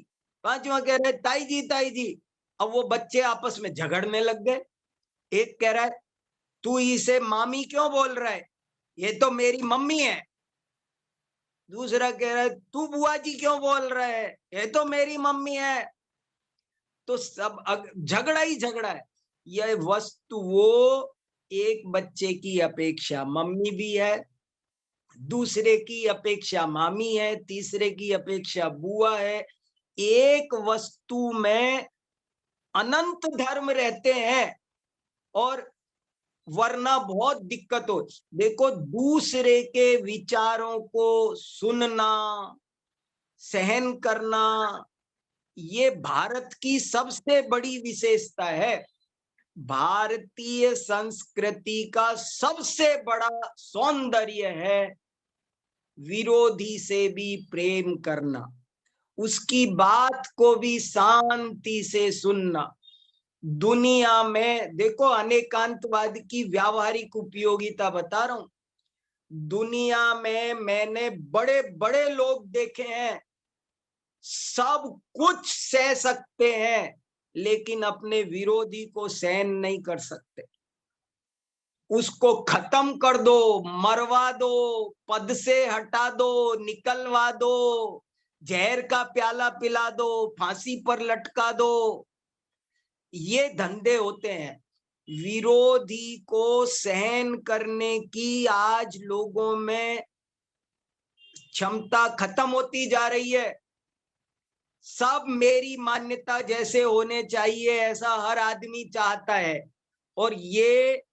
पांचवा कह रहे ताई जी ताई जी। अब वो बच्चे आपस में झगड़ने लग गए। एक कह रहा है तू इसे मामी क्यों बोल रहा है, ये तो मेरी मम्मी है। दूसरा कह रहा है तू बुआ जी क्यों बोल रहा है, ये तो मेरी मम्मी है। तो सब झगड़ा ही झगड़ा है। यह वस्तु, वो एक बच्चे की अपेक्षा मम्मी भी है, दूसरे की अपेक्षा मामी है, तीसरे की अपेक्षा बुआ है। एक वस्तु में अनंत धर्म रहते हैं और वरना बहुत दिक्कत हो। देखो, दूसरे के विचारों को सुनना, सहन करना, ये भारत की सबसे बड़ी विशेषता है। भारतीय संस्कृति का सबसे बड़ा सौंदर्य है विरोधी से भी प्रेम करना, उसकी बात को भी शांति से सुनना। दुनिया में देखो, अनेकांतवाद की व्यावहारिक उपयोगिता बता रहा हूं। दुनिया में मैंने बड़े बड़े लोग देखे हैं, सब कुछ सह सकते हैं, लेकिन अपने विरोधी को सहन नहीं कर सकते। उसको खत्म कर दो, मरवा दो, पद से हटा दो, निकलवा दो, जहर का प्याला पिला दो, फांसी पर लटका दो, ये धंधे होते हैं। विरोधी को सहन करने की आज लोगों में क्षमता खत्म होती जा रही है। सब मेरी मान्यता जैसे होने चाहिए ऐसा हर आदमी चाहता है, और ये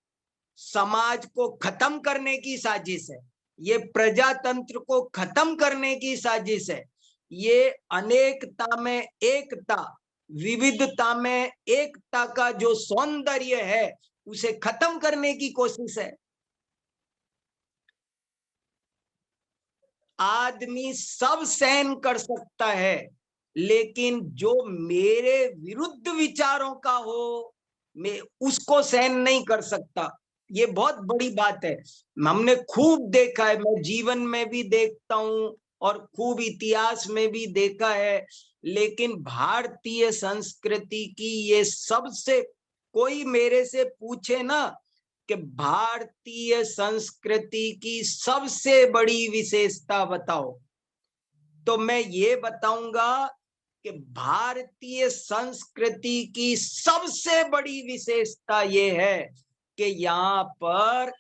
समाज को खत्म करने की साजिश है, ये प्रजातंत्र को खत्म करने की साजिश है, ये अनेकता में एकता, विविधता में एकता का जो सौंदर्य है उसे खत्म करने की कोशिश है। आदमी सब सहन कर सकता है, लेकिन जो मेरे विरुद्ध विचारों का हो, मैं उसको सहन नहीं कर सकता। ये बहुत बड़ी बात है। हमने खूब देखा है, मैं जीवन में भी देखता हूं और खूब इतिहास में भी देखा है। लेकिन भारतीय संस्कृति की ये सबसे, कोई मेरे से पूछे ना कि भारतीय संस्कृति की सबसे बड़ी विशेषता बताओ, तो मैं ये बताऊंगा कि भारतीय संस्कृति की सबसे बड़ी विशेषता ये है कि यहाँ पर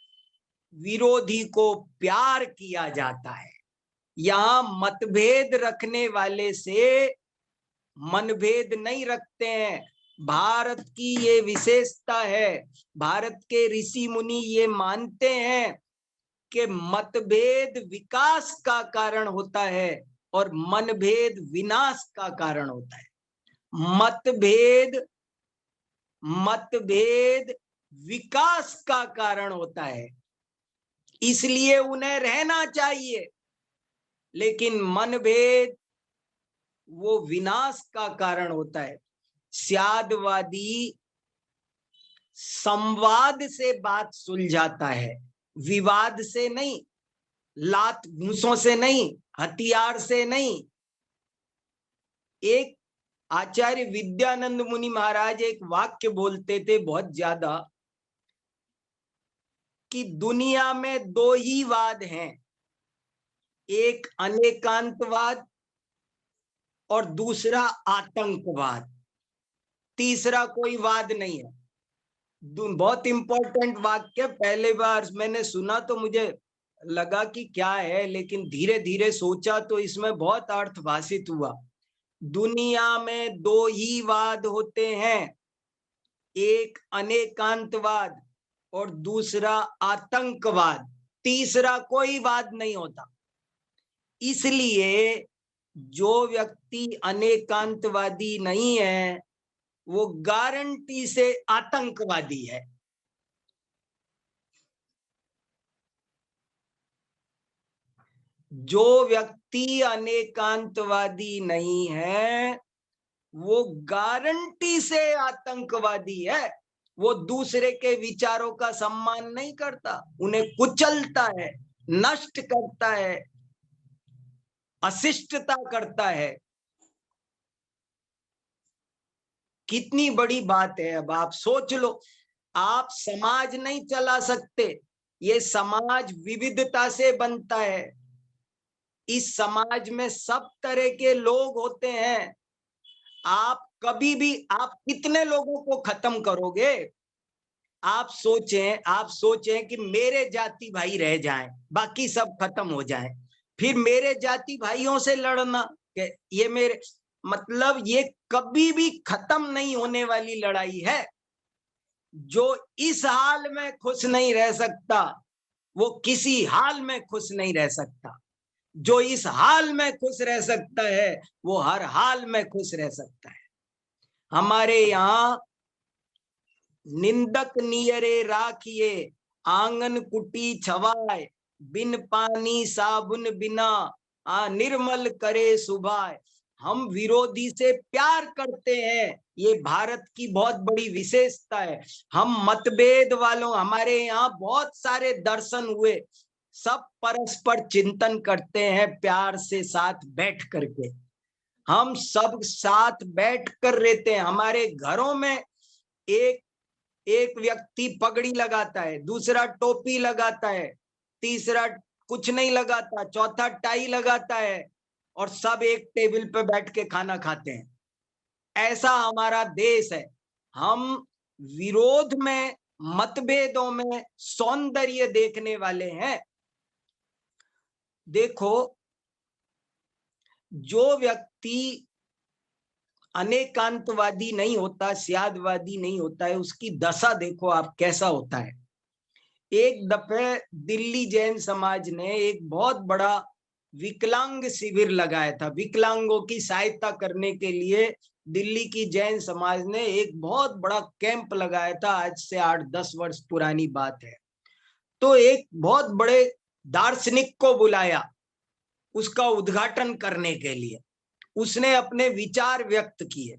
विरोधी को प्यार किया जाता है। यहाँ मतभेद रखने वाले से मनभेद नहीं रखते हैं। भारत की ये विशेषता है। भारत के ऋषि मुनि ये मानते हैं कि मतभेद विकास का कारण होता है और मनभेद विनाश का कारण होता है। मतभेद विकास का कारण होता है, इसलिए उन्हें रहना चाहिए। लेकिन मनभेद वो विनाश का कारण होता है। स्यादवादी संवाद से बात सुलझाता है, विवाद से नहीं, लात घूंसों से नहीं, हथियार से नहीं। एक आचार्य विद्यानंद मुनि महाराज एक वाक्य बोलते थे बहुत ज्यादा, कि दुनिया में दो ही वाद हैं, एक अनेकांतवाद और दूसरा आतंकवाद, तीसरा कोई वाद नहीं है। बहुत इंपॉर्टेंट वाक्य, पहले बार मैंने सुना तो मुझे लगा कि क्या है, लेकिन धीरे धीरे सोचा तो इसमें बहुत अर्थ भाषित हुआ। दुनिया में दो ही वाद होते हैं, एक अनेकांतवाद और दूसरा आतंकवाद, तीसरा कोई वाद नहीं होता। इसलिए जो व्यक्ति अनेकांतवादी नहीं है वो गारंटी से आतंकवादी है। जो व्यक्ति अनेकांतवादी नहीं है वो गारंटी से आतंकवादी है। वो दूसरे के विचारों का सम्मान नहीं करता, उन्हें कुचलता है, नष्ट करता है, अशिष्टता करता है। कितनी बड़ी बात है। अब आप सोच लो, आप समाज नहीं चला सकते, ये समाज विविधता से बनता है। इस समाज में सब तरह के लोग होते हैं। आप कभी भी, आप कितने लोगों को खत्म करोगे? आप सोचें कि मेरे जाति भाई रह जाएं, बाकी सब खत्म हो जाएं, फिर मेरे जाति भाइयों से लड़ना कि ये मेरे, मतलब ये कभी भी खत्म नहीं होने वाली लड़ाई है। जो इस हाल में खुश नहीं रह सकता वो किसी हाल में खुश नहीं रह सकता। जो इस हाल में खुश रह सकता है वो हर हाल में खुश रह सकता है। हमारे यहाँ निंदक नियरे राखिए, आंगन कुटी छवाए, बिन पानी साबुन बिना निर्मल करे सुभाए। हम विरोधी से प्यार करते हैं, ये भारत की बहुत बड़ी विशेषता है। हम मतभेद वालों, हमारे यहाँ बहुत सारे दर्शन हुए, सब परस्पर चिंतन करते हैं प्यार से साथ बैठ करके। हम सब साथ बैठ कर रहते हैं। हमारे घरों में एक व्यक्ति पगड़ी लगाता है, दूसरा टोपी लगाता है, तीसरा कुछ नहीं लगाता, चौथा टाई लगाता है, और सब एक टेबल पे बैठ के खाना खाते हैं। ऐसा हमारा देश है। हम विरोध में, मतभेदों में सौंदर्य देखने वाले हैं। देखो, जो व्यक्ति अनेकांतवादी नहीं होता, स्यादवादी नहीं होता है, उसकी दशा देखो आप कैसा होता है। एक दफे दिल्ली जैन समाज ने एक बहुत बड़ा विकलांग शिविर लगाया था। विकलांगों की सहायता करने के लिए दिल्ली की जैन समाज ने एक बहुत बड़ा कैंप लगाया था। आज से 8-10 वर्ष पुरानी बात है। तो एक बहुत बड़े दार्शनिक को बुलाया उसका उद्घाटन करने के लिए। उसने अपने विचार व्यक्त किए।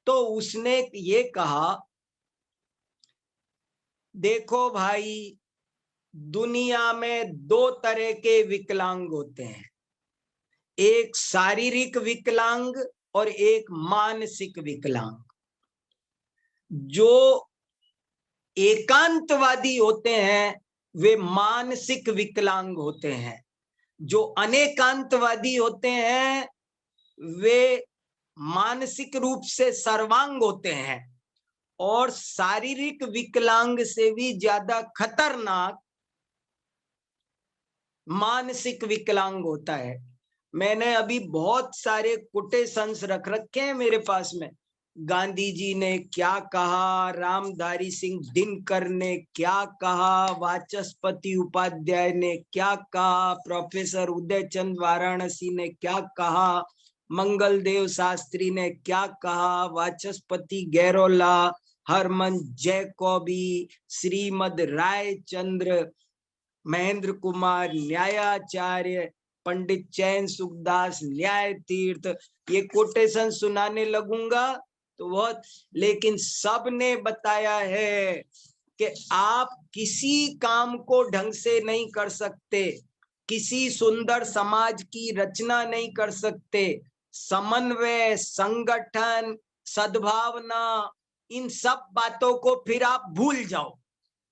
तो उसने ये कहा, देखो भाई, दुनिया में 2 तरह के विकलांग होते हैं, एक शारीरिक विकलांग और एक मानसिक विकलांग। जो एकांतवादी होते हैं वे मानसिक विकलांग होते हैं, जो अनेकांतवादी होते हैं वे मानसिक रूप से सर्वांग होते हैं। और शारीरिक विकलांग से भी ज्यादा खतरनाक मानसिक विकलांग होता है। मैंने अभी बहुत सारे कोटेशंस रख रखे हैं मेरे पास में। गांधी जी ने क्या कहा, रामधारी सिंह दिनकर ने क्या कहा, वाचस्पति उपाध्याय ने क्या कहा, प्रोफेसर उदय चंद वाराणसी ने क्या कहा, मंगल देव शास्त्री ने क्या कहा, वाचस्पति गैरोला, हरमन जैकॉबी, श्रीमद रायचंद्र, महेंद्र कुमार न्यायाचार्य, पंडित चैन सुखदास न्याय तीर्थ। ये कोटेशन सुनाने लगूंगा तो बहुत, लेकिन सब ने बताया है कि आप किसी काम को ढंग से नहीं कर सकते, किसी सुंदर समाज की रचना नहीं कर सकते। समन्वय, संगठन, सद्भावना, इन सब बातों को फिर आप भूल जाओ।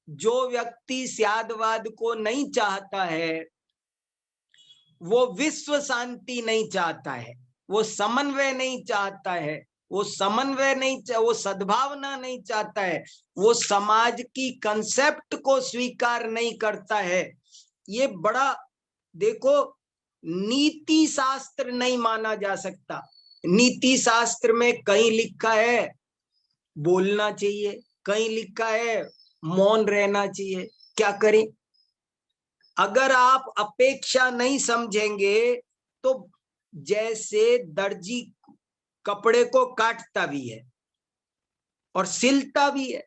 जो व्यक्ति स्यादवाद को नहीं चाहता है वो विश्व शांति नहीं चाहता है, वो समन्वय नहीं चाहता है, वो समन्वय नहीं वो सद्भावना नहीं चाहता है, वो समाज की कंसेप्ट को स्वीकार नहीं करता है। ये बड़ा, देखो, नीति शास्त्र नहीं माना जा सकता। नीति शास्त्र में कहीं लिखा है बोलना चाहिए, कहीं लिखा है मौन रहना चाहिए। क्या करें? अगर आप अपेक्षा नहीं समझेंगे तो जैसे दर्जी कपड़े को काटता भी है और सिलता भी है,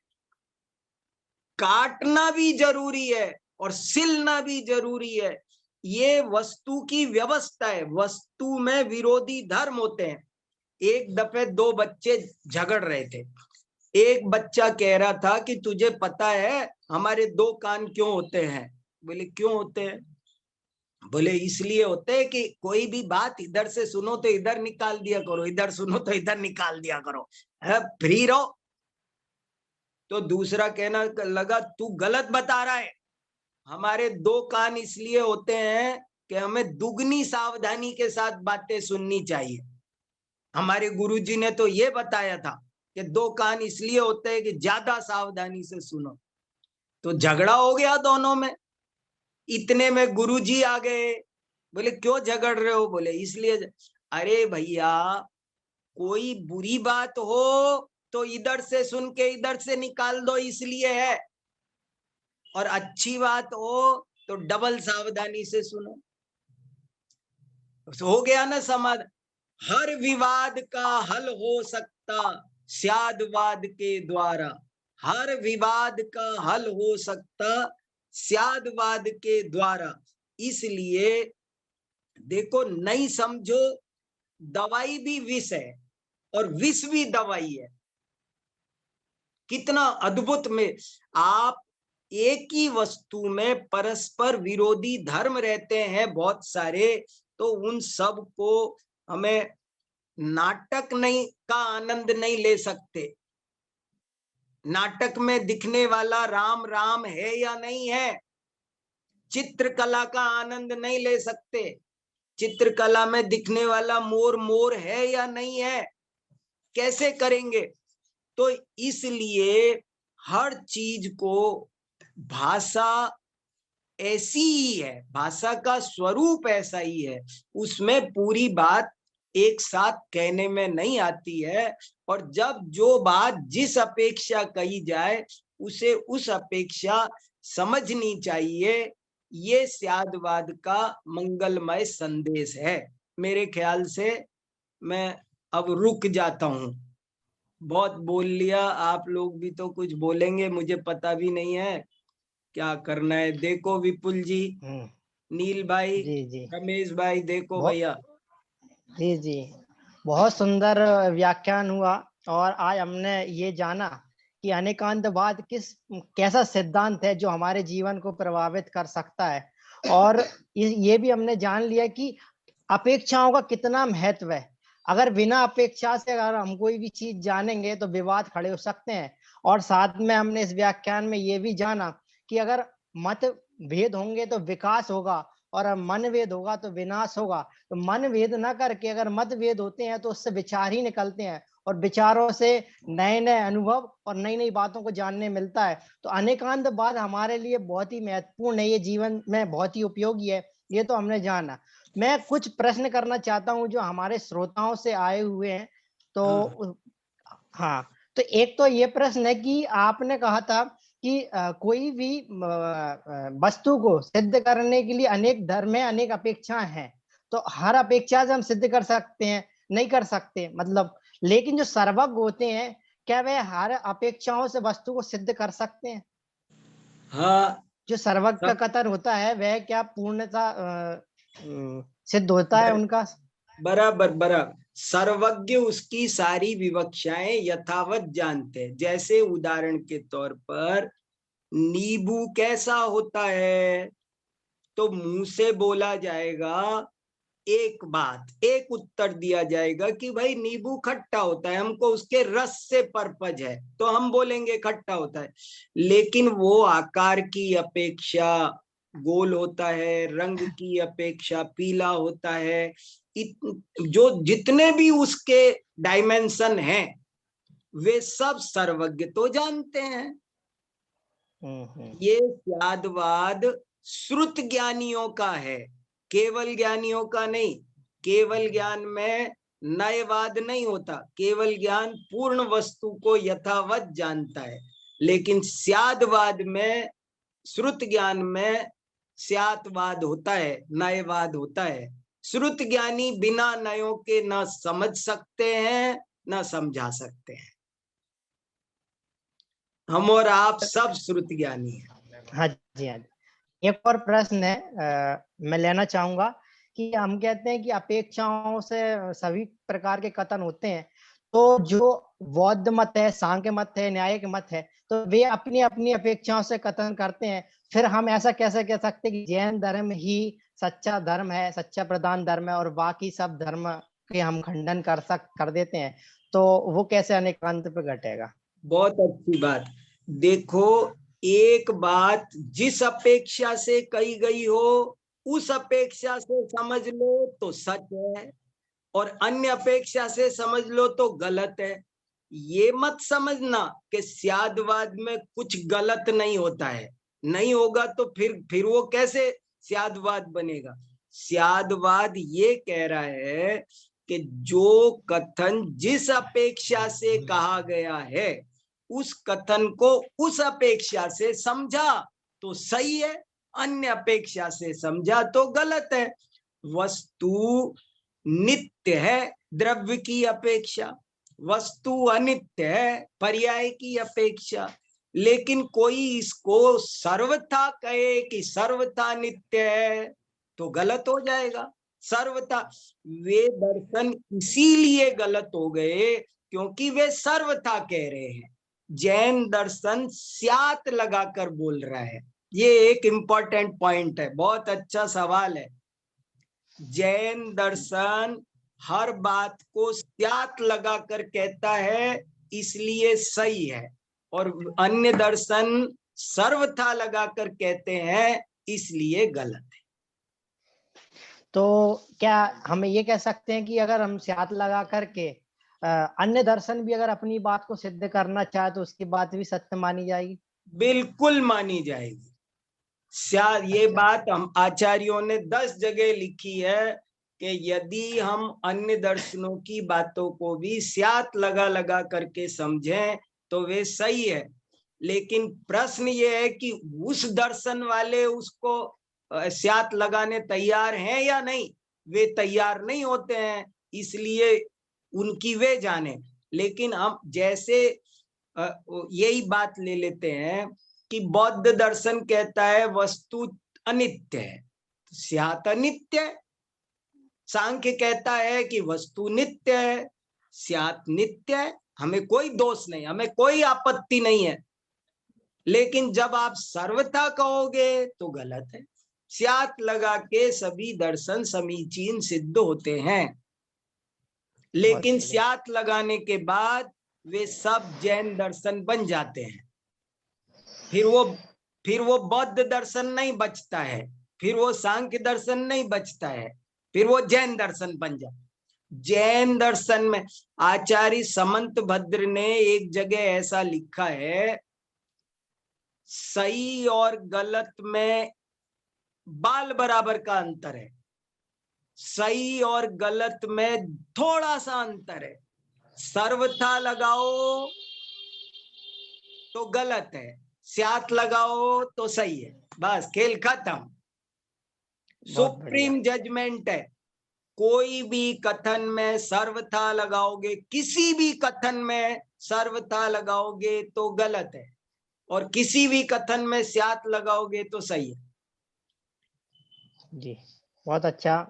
काटना भी जरूरी है और सिलना भी जरूरी है। ये वस्तु की व्यवस्था है। वस्तु में विरोधी धर्म होते हैं। एक दफे 2 बच्चे झगड़ रहे थे। एक बच्चा कह रहा था कि तुझे पता है हमारे 2 कान क्यों होते हैं? बोले क्यों होते हैं? बोले इसलिए होते हैं कि कोई भी बात इधर से सुनो तो इधर निकाल दिया करो, इधर सुनो तो इधर निकाल दिया करो, फ्री रहो। तो दूसरा कहना लगा तू गलत बता रहा है, हमारे 2 कान इसलिए होते हैं कि हमें दुगनी सावधानी के साथ बातें सुननी चाहिए। हमारे गुरुजी ने तो ये बताया था कि 2 कान इसलिए होते हैं कि ज्यादा सावधानी से सुनो। तो झगड़ा हो गया दोनों में। इतने में गुरुजी आ गए। बोले क्यों झगड़ रहे हो? बोले इसलिए। अरे भैया, कोई बुरी बात हो तो इधर से सुन के इधर से निकाल दो, इसलिए है। और अच्छी बात हो तो डबल सावधानी से सुनो। हो गया ना समाधान। हर विवाद का हल हो सकता स्यादवाद के द्वारा। हर विवाद का हल हो सकता स्यादवाद के द्वारा। इसलिए देखो, नहीं समझो, दवाई भी विष है और विष भी दवाई है। कितना अद्भुत में आप एक ही वस्तु में परस्पर विरोधी धर्म रहते हैं बहुत सारे, तो उन सब को हमें नाटक नहीं का आनंद नहीं ले सकते। नाटक में दिखने वाला राम राम है या नहीं है, चित्रकला का आनंद नहीं ले सकते। चित्रकला में दिखने वाला मोर मोर है या नहीं है, कैसे करेंगे? तो इसलिए हर चीज को भाषा ऐसी ही है, भाषा का स्वरूप ऐसा ही है, उसमें पूरी बात एक साथ कहने में नहीं आती है। और जब जो बात जिस अपेक्षा कही जाए उसे उस अपेक्षा समझनी चाहिए। ये स्यादवाद का मंगलमय संदेश है। मेरे ख्याल से मैं अब रुक जाता हूँ, बहुत बोल लिया। आप लोग भी तो कुछ बोलेंगे, मुझे पता भी नहीं है क्या करना है। देखो विपुल जी, नील भाई, जी जी रमेश भाई, देखो बहुत भैया। जी जी बहुत सुंदर व्याख्यान हुआ। और आज हमने ये जाना कि अनेकांतवाद कैसा सिद्धांत है जो हमारे जीवन को प्रभावित कर सकता है। और ये भी हमने जान लिया कि अपेक्षाओं का कितना महत्व है। अगर बिना अपेक्षा से अगर हम कोई भी चीज जानेंगे तो विवाद खड़े हो सकते हैं। और साथ में हमने इस व्याख्यान में ये भी जाना कि अगर मत भेद होंगे तो विकास होगा, और मनभेद होगा तो विनाश होगा। तो मनभेद ना करके अगर मतभेद होते हैं तो उससे विचार ही निकलते हैं, और विचारों से नए नए अनुभव और नई नई बातों को जानने मिलता है। तो अनेकांतवाद हमारे लिए बहुत ही महत्वपूर्ण है, ये जीवन में बहुत ही उपयोगी है, ये तो हमने जाना। मैं कुछ प्रश्न करना चाहता हूँ जो हमारे श्रोताओं से आए हुए हैं। तो हाँ, तो एक तो ये प्रश्न है कि आपने कहा था कि कोई भी वस्तु को सिद्ध करने के लिए अनेक धर्म है, अनेक अपेक्षाएं हैं। तो हर अपेक्षा से हम सिद्ध कर सकते हैं? नहीं कर सकते, मतलब। लेकिन जो सर्वज्ञ होते हैं, क्या वे हर अपेक्षाओं से वस्तु को सिद्ध कर सकते हैं? हाँ, जो सर्वज्ञ का सब कथन होता है वह क्या पूर्णता सिद्ध होता है उनका? बराबर बराबर। सर्वज्ञ उसकी सारी विवक्षाएं यथावत जानते हैं। जैसे उदाहरण के तौर पर नींबू कैसा होता है, तो मुंह से बोला जाएगा एक बात, एक उत्तर दिया जाएगा कि भाई नींबू खट्टा होता है, हमको उसके रस से परपज है, तो हम बोलेंगे खट्टा होता है। लेकिन वो आकार की अपेक्षा गोल होता है, रंग की अपेक्षा पीला होता है, जो जितने भी उसके डायमेंशन हैं वे सब सर्वज्ञ तो जानते हैं। ये स्यादवाद श्रुत ज्ञानियों का है, केवल ज्ञानियों का नहीं। केवल ज्ञान में नयवाद नहीं होता, केवल ज्ञान पूर्ण वस्तु को यथावत जानता है। लेकिन स्यादवाद में, श्रुत ज्ञान में स्यातवाद होता है, नयवाद होता है। श्रुत ज्ञानी बिना नयों के न समझ सकते हैं न समझा सकते हैं। हम और आप सब श्रुत ज्ञानी हैं। हाँ जी, हाँ जी। एक और प्रश्न है, मैं लेना चाहूंगा कि हम कहते हैं कि अपेक्षाओं से सभी प्रकार के कथन होते हैं। तो जो बौद्ध मत है, सांख्य मत है, न्यायिक मत है, तो वे अपनी अपनी अपेक्षाओं से कथन करते हैं। फिर हम ऐसा कैसे कह सकते हैं कि जैन धर्म ही सच्चा धर्म है, सच्चा प्रधान धर्म है, और बाकी सब धर्म के हम खंडन कर देते हैं? तो वो कैसे अनेकांत पे घटेगा? बहुत अच्छी बात। देखो, एक बात जिस अपेक्षा से कही गई हो उस अपेक्षा से समझ लो तो सच है, और अन्य अपेक्षा से समझ लो तो गलत है। ये मत समझना कि स्यादवाद में कुछ गलत नहीं होता है। नहीं होगा तो फिर वो कैसे स्यादवाद बनेगा? स्यादवाद ये कह रहा है कि जो कथन जिस अपेक्षा से कहा गया है उस कथन को उस अपेक्षा से समझा तो सही है, अन्य अपेक्षा से समझा तो गलत है। वस्तु नित्य है द्रव्य की अपेक्षा, वस्तु अनित्य है पर्याय की अपेक्षा। लेकिन कोई इसको सर्वथा कहे कि सर्वथा नित्य है तो गलत हो जाएगा। सर्वथा, वे दर्शन इसीलिए गलत हो गए क्योंकि वे सर्वथा कह रहे हैं। जैन दर्शन स्यात लगाकर बोल रहा है। ये एक इंपॉर्टेंट पॉइंट है, बहुत अच्छा सवाल है। जैन दर्शन हर बात को स्यात लगाकर कहता है इसलिए सही है, और अन्य दर्शन सर्वथा लगाकर कहते हैं इसलिए गलत है। तो क्या हम ये कह सकते हैं कि अगर हम स्यात लगा करके अन्य दर्शन भी अगर अपनी बात को सिद्ध करना चाहे तो उसकी बात भी सत्य मानी जाएगी? बिल्कुल मानी जाएगी। ये बात हम आचार्यों ने 10 जगह लिखी है कि यदि हम अन्य दर्शनों की बातों को भी स्यात लगा करके समझें तो वे सही है। लेकिन प्रश्न ये है कि उस दर्शन वाले उसको स्यात लगाने तैयार हैं या नहीं। वे तैयार नहीं होते हैं, इसलिए उनकी वे जाने। लेकिन हम जैसे यही बात ले लेते हैं कि बौद्ध दर्शन कहता है वस्तु अनित्य है, स्यात अनित्य है। सांख्य कहता है कि वस्तु नित्य है, स्यात नित्य है। हमें कोई दोष नहीं, हमें कोई आपत्ति नहीं है। लेकिन जब आप सर्वथा कहोगे तो गलत है। स्यात लगा के सभी दर्शन समीचीन सिद्ध होते हैं, लेकिन स्यात लगाने के बाद वे सब जैन दर्शन बन जाते हैं। फिर वो बौद्ध दर्शन नहीं बचता है, फिर वो सांख्य दर्शन नहीं बचता है, फिर वो जैन दर्शन बन जाता। जैन दर्शन में आचार्य समंत भद्र ने एक जगह ऐसा लिखा है, सही और गलत में बाल बराबर का अंतर है, सही और गलत में थोड़ा सा अंतर है। सर्वथा लगाओ तो गलत है, स्यात लगाओ तो सही है, बस खेल खत्म। सुप्रीम जजमेंट है। कोई भी कथन में सर्वथा लगाओगे, किसी भी कथन में सर्वथा लगाओगे तो गलत है, और किसी भी कथन में स्यात लगाओगे तो सही है। जी, बहुत अच्छा।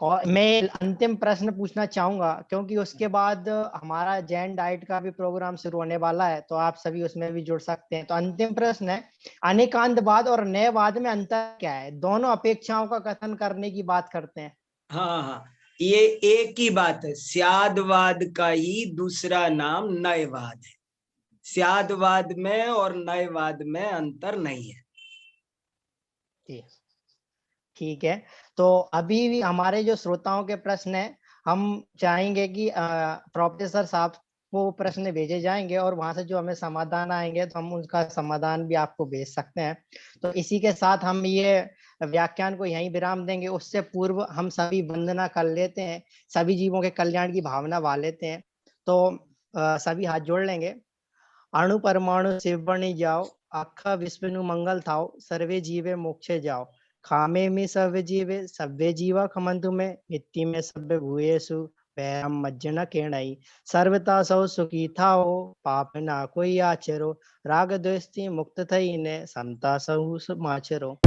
और मैं अंतिम प्रश्न पूछना चाहूंगा क्योंकि उसके बाद हमारा जैन डाइट का भी प्रोग्राम शुरू होने वाला है, तो आप सभी उसमें भी जुड़ सकते हैं। तो अंतिम प्रश्न है, अनेकांतवाद और नयवाद में अंतर क्या है? दोनों अपेक्षाओं का कथन करने की बात करते हैं। हाँ, ये एक ही बात है। स्यादवाद का ही दूसरा नाम नयवाद है। स्यादवाद में और नयवाद में अंतर नहीं है। ठीक है, तो अभी भी हमारे जो श्रोताओं के प्रश्न है, हम चाहेंगे कि प्रोफेसर साहब को प्रश्न भेजे जाएंगे और वहां से जो हमें समाधान आएंगे तो हम उसका समाधान भी आपको भेज सकते हैं। तो इसी के साथ हम ये व्याख्यान को यहीं विराम देंगे। उससे पूर्व हम सभी वंदना कर लेते हैं, सभी जीवों के कल्याण की भावना वा लेते हैं। तो सभी हाथ जोड़ लेंगे। अणु परमाणु शिव बनी जाओ, आखा विश्व नु मंगल थाओ, सर्वे जीवे मोक्षे जाओ। खामे में सव्य जीवा खमंतु में, मिट्टी में सभ्य भूयेसु, वैरम मज्जन केणई। सर्वता सौ सुखी थाओ, पाप ना कोई आचरो, राग द्वेष मुक्त थई ने, समता सहु समाचरो।